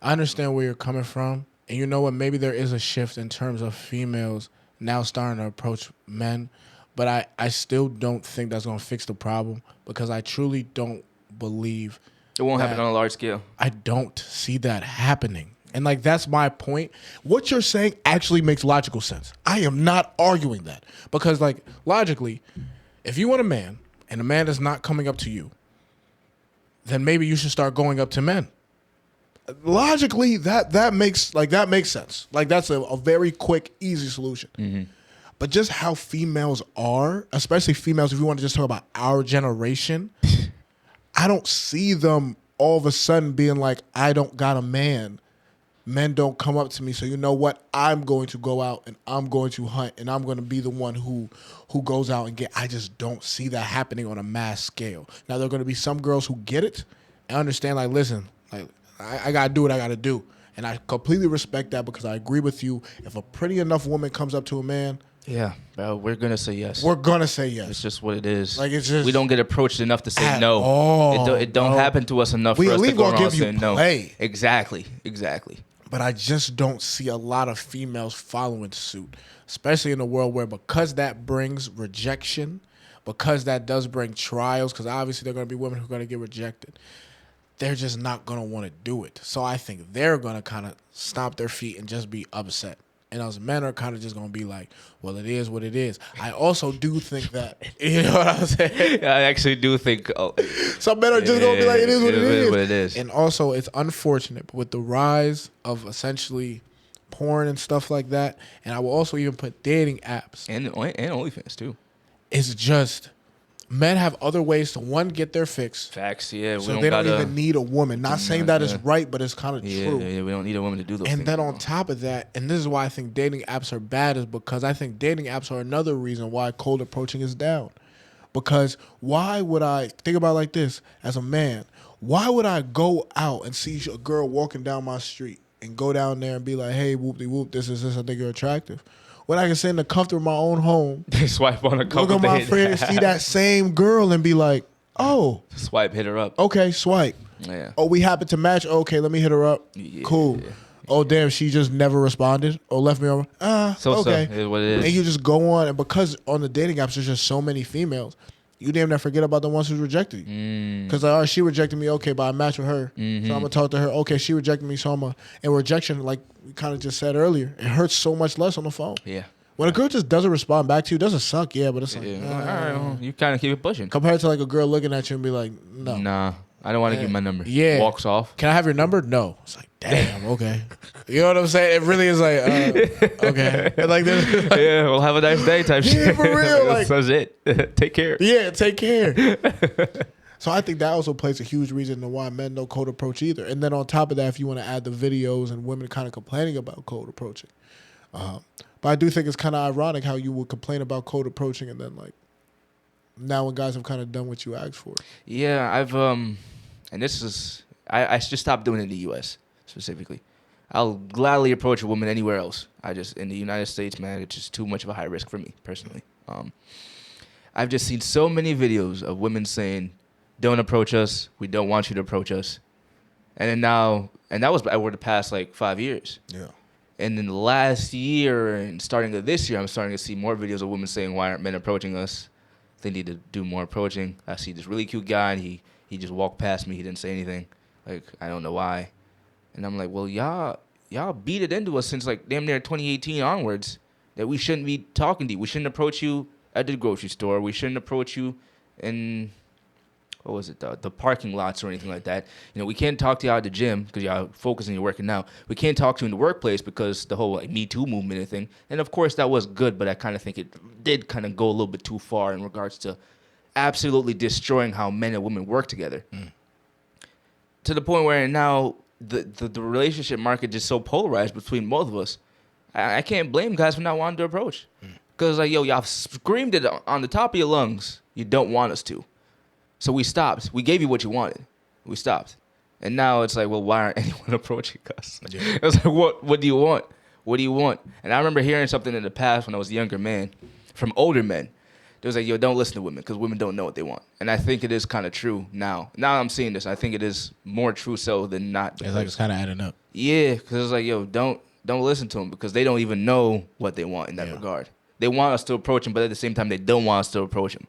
I understand where you're coming from. And you know what? Maybe there is a shift in terms of females now starting to approach men. But I still don't think that's going to fix the problem because I truly don't believe... It won't happen on a large scale. I don't see that happening. And, like, that's my point. What you're saying actually makes logical sense. I am not arguing that. Because, like, logically, if you want a man and a man is not coming up to you, then maybe you should start going up to men. Logically, that makes sense. Like, that's a very quick, easy solution. Mm-hmm. But just how females are, especially females, if you want to just talk about our generation, I don't see them all of a sudden being like, I don't got a man. Men don't come up to me. So you know what? I'm going to go out and I'm going to hunt and I'm going to be the one who goes out and get. I just don't see that happening on a mass scale. Now, there are going to be some girls who get it and understand, like, listen, like, I got to do what I got to do. And I completely respect that because I agree with you. If a pretty enough woman comes up to a man, yeah, bro, we're going to say yes. We're going to say yes. It's just what it is. Like, it's just... We don't get approached enough to say no. All, it don't happen to us enough for us to go around give saying you no. Play. Exactly. But I just don't see a lot of females following suit, especially in a world where because that brings rejection, because that does bring trials, because obviously there are going to be women who are going to get rejected, they're just not going to want to do it. So I think they're going to kind of stomp their feet and just be upset. And us men are kind of just going to be like, well, it is what it is. I also do think that, you know what I'm saying? I actually do think. Some men are just going to be like, it is what it is. And also, it's unfortunate, but with the rise of essentially porn and stuff like that, and I will also even put dating apps. And OnlyFans, too. It's just... Men have other ways to, one, get their fix. Facts, yeah. So they don't even need a woman. Not saying that is right, but it's kind of true. Yeah, we don't need a woman to do those things. And then on top of that, and this is why I think dating apps are bad, is because I think dating apps are another reason why cold approaching is down. Because why would I, think about it like this, as a man, why would I go out and see a girl walking down my street and go down there and be like, hey, whoop-de-whoop, this is this. I think you're attractive. When I can sit in the comfort of my own home, swipe on a couple look at my friend and see that same girl and be like, oh. Swipe, hit her up. Okay, swipe. Yeah. Oh, we happen to match. Okay, let me hit her up. Yeah, cool. Yeah. Oh, damn, she just never responded or left me over. Okay. It is what it is. And you just go on. And because on the dating apps, there's just so many females, you damn near forget about the ones who rejected you. Because like, all right, she rejected me. Okay, but I matched with her. So I'm going to talk to her. Okay, she rejected me. So I'm going to. And rejection, like we kind of just said earlier, it hurts so much less on the phone. Yeah. When a girl just doesn't respond back to you, it doesn't suck, yeah, but it's like, all right, well, you kind of keep it pushing. Compared to like a girl looking at you and be like, no. Nah, I don't want to give my number. Yeah. Walks off. Can I have your number? No. It's like, damn, okay. You know what I'm saying? It really is like, okay. And like, yeah, well, have a nice day type shit. Yeah, for real. Like, that's it. Take care. Yeah, take care. So I think that also plays a huge reason to why men don't cold approach either. And then on top of that, if you want to add the videos and women kind of complaining about cold approaching. But I do think it's kind of ironic how you would complain about cold approaching and then like now when guys have kind of done what you asked for. Yeah, I've and this is I just stopped doing it in the U.S. specifically. I'll gladly approach a woman anywhere else. In the United States, man, it's just too much of a high risk for me personally. I've just seen so many videos of women saying, "Don't approach us. We don't want you to approach us," and that was over the past like 5 years. Yeah. And in the last year and starting of this year, I'm starting to see more videos of women saying, why aren't men approaching us? They need to do more approaching. I see this really cute guy, and he just walked past me. He didn't say anything. Like, I don't know why. And I'm like, well, y'all beat it into us since, like, damn near 2018 onwards that we shouldn't be talking to you. We shouldn't approach you at the grocery store. We shouldn't approach you in... what was it, the parking lots or anything like that. You know, we can't talk to you out at the gym because y'all focusing on your working out. We can't talk to you in the workplace because the whole like Me Too movement and thing. And of course that was good, but I kind of think it did kind of go a little bit too far in regards to absolutely destroying how men and women work together. To the point where now the relationship market is so polarized between both of us. I can't blame guys for not wanting to approach. Because like, yo, y'all screamed it on the top of your lungs. You don't want us to. So we stopped. We gave you what you wanted. We stopped. And now it's like, well, why aren't anyone approaching us? Yeah. It was like, what do you want? What do you want? And I remember hearing something in the past when I was a younger man from older men. They was like, yo, don't listen to women because women don't know what they want. And I think it is kind of true now. Now I'm seeing this. I think it is more true so than not. It's like it's kind of adding up. Yeah, because it's like, yo, don't listen to them because they don't even know what they want in that regard. They want us to approach them, but at the same time, they don't want us to approach them.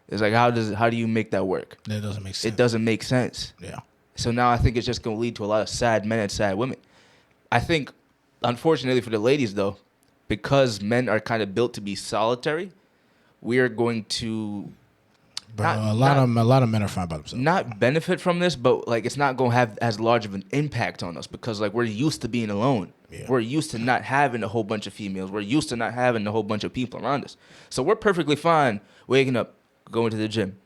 It's like, how do you make that work? That doesn't make sense. It doesn't make sense. Yeah. So now I think it's just going to lead to a lot of sad men and sad women. I think, unfortunately for the ladies, though, because men are kind of built to be solitary, we are going to... a lot of men are fine by themselves. Not benefit from this, but like it's not going to have as large of an impact on us because like we're used to being alone. Yeah. We're used to not having a whole bunch of females. We're used to not having a whole bunch of people around us. So we're perfectly fine waking up, going to the gym,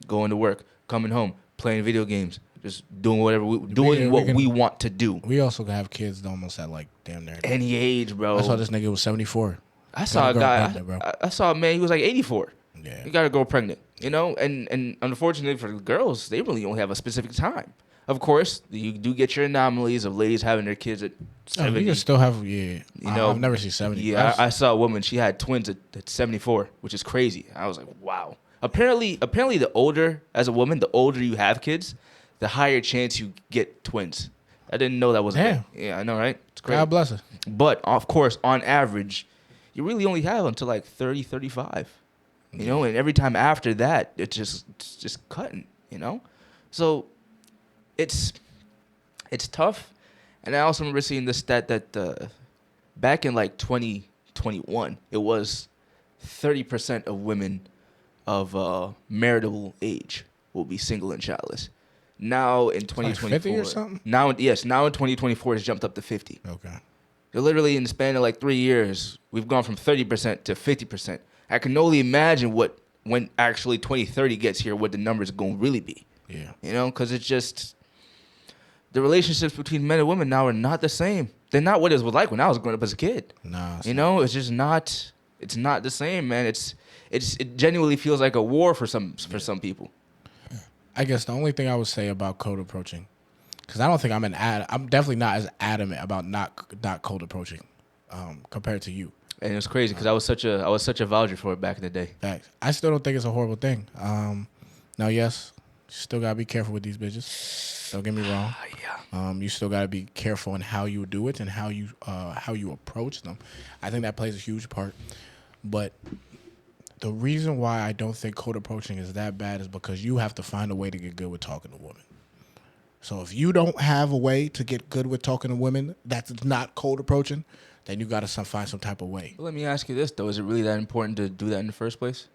going to work, coming home, playing video games, just doing whatever we want to do. We also can have kids almost at like damn near any age, bro. I saw this nigga was 74. I saw a guy. I saw a man. He was like 84. Yeah, he got a girl pregnant. You know, and unfortunately for the girls, they really only have a specific time. Of course, you do get your anomalies of ladies having their kids at 70. You can still have, you know, I've never seen 70. Yeah, I saw a woman. She had twins at 74, which is crazy. I was like, wow. Apparently, the older, as a woman, the older you have kids, the higher chance you get twins. I didn't know that was a thing. Yeah, I know, right? It's crazy. God bless her. But, of course, on average, you really only have until like 30, 35. You know, and every time after that, it's just cutting, you know? So it's tough. And I also remember seeing the stat that back in like 2021, it was 30% of women of marital age will be single and childless. Now in 2024, like 50 or something? Now in 2024, it's jumped up to 50. Okay. So literally in the span of like 3 years, we've gone from 30% to 50%. I can only imagine when actually 2030 gets here, what the numbers are going to really be. Yeah. You know, because it's just, the relationships between men and women now are not the same. They're not what it was like when I was growing up as a kid. Nah. You know, it's just not, it's not the same, man. It genuinely feels like a war for some people. I guess the only thing I would say about code approaching Because I don't think I'm definitely not as adamant about not cold approaching compared to you. And it was crazy because I was such a voucher for it back in the day. Facts. I still don't think it's a horrible thing. Now, yes, you still gotta be careful with these bitches. Don't get me wrong. Yeah. You still gotta be careful in how you do it and how you approach them. I think that plays a huge part. But the reason why I don't think cold approaching is that bad is because you have to find a way to get good with talking to women. So if you don't have a way to get good with talking to women that's not cold approaching, then you got to find some type of way. Well, let me ask you this, though. Is it really that important to do that in the first place?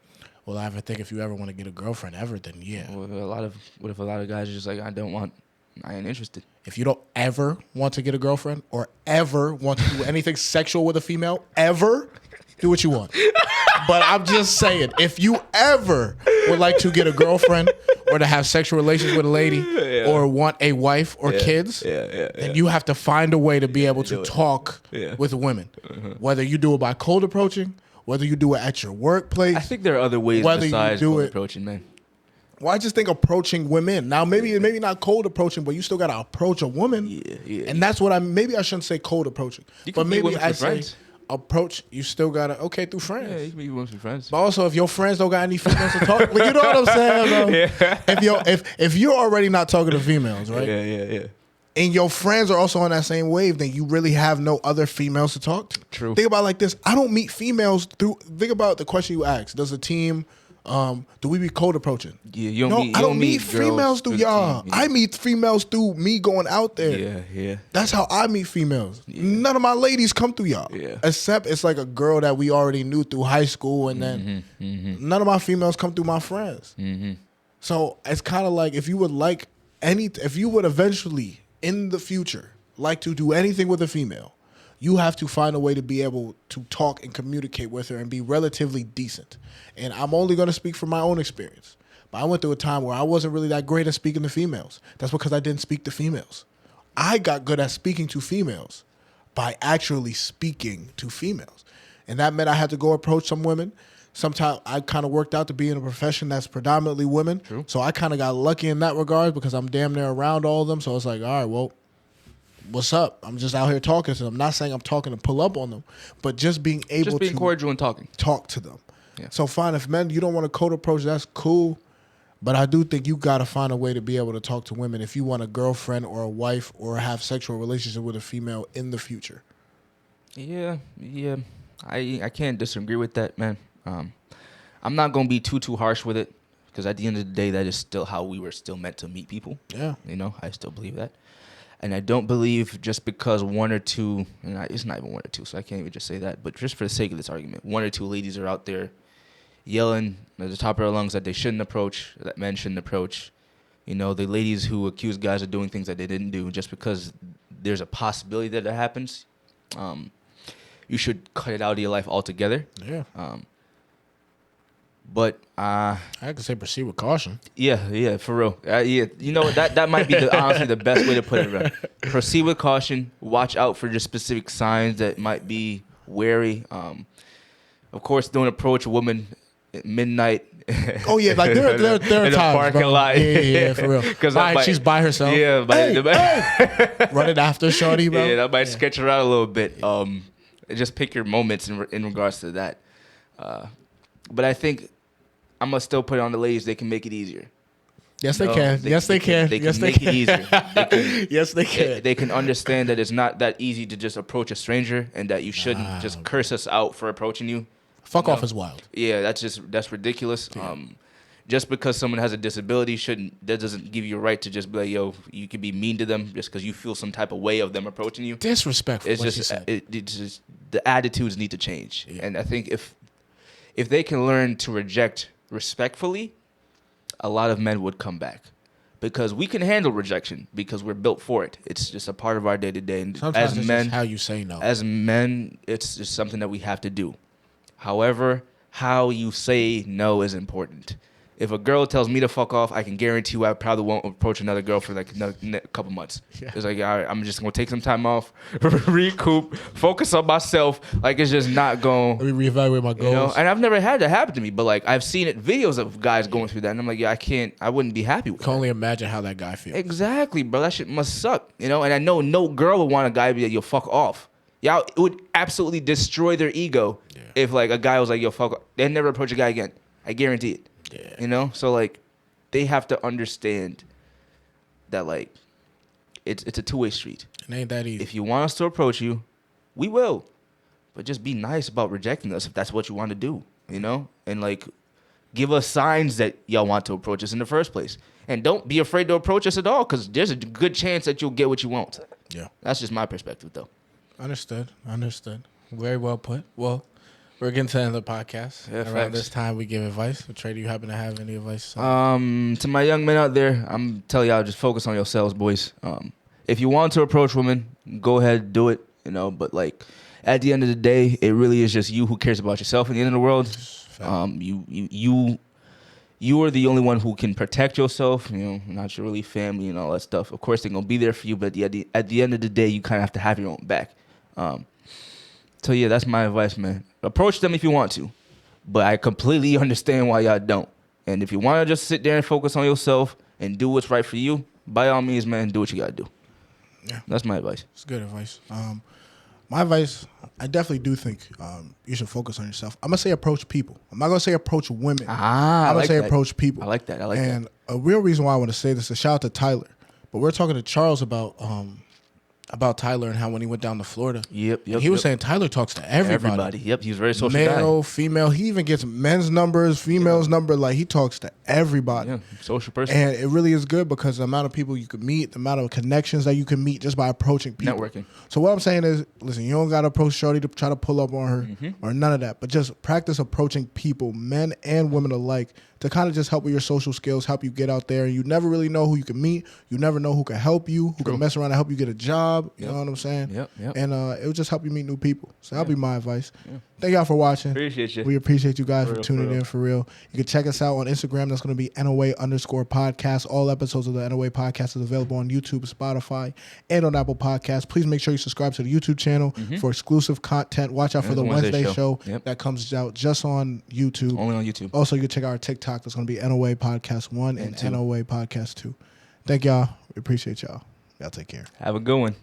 Well, I think if you ever want to get a girlfriend ever, then yeah. What if a lot of guys are just like, I ain't interested. If you don't ever want to get a girlfriend or ever want to do anything sexual with a female, ever, do what you want. But I'm just saying, if you ever would like to get a girlfriend or to have sexual relations with a lady or want a wife or kids, then you have to find a way to be able to talk with women. Whether you do it by cold approaching, whether you do it at your workplace. I think there are other ways besides cold approaching, man. Well, I just think approaching women. Now, maybe not cold approaching, but you still got to approach a woman. Yeah. And that's what maybe I shouldn't say cold approaching. But maybe I say friends. Approach, you still got to, through friends. Yeah, you can be with some friends. But also, if your friends don't got any females to talk, but you know what I'm saying, bro? Yeah. If you're already not talking to females, right? Yeah. And your friends are also on that same wave, then you really have no other females to talk to. True. Think about it like this. I don't meet females think about the question you asked. Does a team, do we be cold approaching? Yeah, I don't meet females through y'all. I meet females through me going out there. Yeah. That's how I meet females. Yeah. None of my ladies come through y'all. Yeah. Except it's like a girl that we already knew through high school, and then none of my females come through my friends. So it's kind of like if you would eventually in the future like to do anything with a female, you have to find a way to be able to talk and communicate with her and be relatively decent. And I'm only going to speak from my own experience. But I went through a time where I wasn't really that great at speaking to females. That's because I didn't speak to females. I got good at speaking to females by actually speaking to females. And that meant I had to go approach some women. Sometimes I kind of worked out to be in a profession that's predominantly women. True. So I kind of got lucky in that regard because I'm damn near around all of them. So it's like, all right, well, what's up? I'm just out here talking to them. I'm not saying I'm talking to pull up on them, but just being able to cordial and talk to them. Yeah. So fine, if men, you don't want a cold approach, that's cool. But I do think you got to find a way to be able to talk to women if you want a girlfriend or a wife or have sexual relationship with a female in the future. Yeah. I can't disagree with that, man. I'm not going to be too harsh with it because at the end of the day, that is still how we were still meant to meet people. Yeah. I still believe that. And I don't believe just because one or two, and it's not even one or two, so I can't even just say that, but just for the sake of this argument, one or two ladies are out there yelling at the top of their lungs that they shouldn't approach, that men shouldn't approach. The ladies who accuse guys of doing things that they didn't do just because there's a possibility that it happens. You should cut it out of your life altogether. Yeah. But I could say proceed with caution. Yeah, for real. That might be honestly the best way to put it. Right? Proceed with caution. Watch out for just specific signs that might be wary. Of course, don't approach a woman at midnight. Oh yeah, like there are in times, the parking lot. Yeah, for real. Because she's by herself. Yeah, hey. Running after shorty, bro. Yeah, that might sketch her out a little bit. Just pick your moments in regards to that. But I think I'm going to still put it on the ladies. They can make it easier. Yes, they can. Yes, they can. They can make it easier. Yes, they can. They can understand that it's not that easy to just approach a stranger and that you shouldn't just curse us out for approaching you. Fuck off is wild. Yeah, that's ridiculous. Yeah. Just because someone has a disability that doesn't give you a right to just be like, yo, you can be mean to them just because you feel some type of way of them approaching you. Disrespectful. It's just the attitudes need to change. Yeah. And I think if they can learn to reject respectfully, a lot of men would come back because we can handle rejection because we're built for it. It's just a part of our day to day. And sometimes as men, just how you say no. As men, it's just something that we have to do. However, how you say no is important. If a girl tells me to fuck off, I can guarantee you I probably won't approach another girl for like another couple months. Yeah. It's like, all right, I'm just going to take some time off, recoup, focus on myself. Like, it's just not going. Let me reevaluate my goals. You know? And I've never had that happen to me, but like, I've seen videos of guys going through that. And I'm like, yeah, I wouldn't be happy with that. I can only imagine how that guy feels. Exactly, bro. That shit must suck. You know? And I know no girl would want a guy to be like, yo, fuck off. Yeah, it would absolutely destroy their ego if like a guy was like, yo, fuck off. They'd never approach a guy again. I guarantee it. Yeah. You know? So like, they have to understand that like it's a two-way street. It ain't that easy. If you want us to approach you, we will. But just be nice about rejecting us if that's what you want to do, you know? And like give us signs that y'all want to approach us in the first place. And don't be afraid to approach us at all, because there's a good chance that you'll get what you want. Yeah. That's just my perspective though. Understood. Very well put. Well, we're getting to the end of the podcast. Yeah, around this time, we give advice. Trey, do you happen to have any advice? To my young men out there, I'm telling y'all, just focus on yourselves, boys. If you want to approach women, go ahead, do it. You know, but like at the end of the day, it really is just you who cares about yourself. At the end of the world, you are the only one who can protect yourself. You know, not your really family and all that stuff. Of course, they're gonna be there for you, but at the end of the day, you kind of have to have your own back. So yeah, that's my advice, man. Approach them if you want to, but I completely understand why y'all don't. And if you want to just sit there and focus on yourself and do what's right for you, by all means, man, do what you gotta do. Yeah, that's my advice. It's good advice. My advice, I definitely do think you should focus on yourself. I'm gonna say approach people. I'm not gonna say approach women. I'm gonna say approach people. I like that. And a real reason why I want to say this is shout out to Tyler. But we're talking to Charles about Tyler and how when he went down to Florida. He was saying Tyler talks to everybody. Yep, he's very social Male, guy. female. He even gets men's numbers, females' number. Like, he talks to everybody. Yeah, social person. And it really is good because the amount of people you can meet, the amount of connections that you can meet just by approaching people. Networking. So what I'm saying is, listen, you don't got to approach Shorty to try to pull up on her or none of that. But just practice approaching people, men and women alike, to kind of just help with your social skills, help you get out there. You never really know who you can meet. You never know who can help you, who can mess around and help you get a job. You know what I'm saying? Yep. And it will just help you meet new people. So that'll be my advice. Yeah. Thank y'all for watching. Appreciate you. We appreciate you guys for tuning in for real. You can check us out on Instagram. That's going to be NOA_podcast. All episodes of the NOA podcast is available on YouTube, Spotify, and on Apple Podcasts. Please make sure you subscribe to the YouTube channel for exclusive content. Watch out for the Wednesday show that comes out just on YouTube. Only on YouTube. Also, you can check out our TikTok. That's going to be NOA Podcast 1 and NOA Podcast 2. Thank y'all. We appreciate y'all. Y'all take care. Have a good one.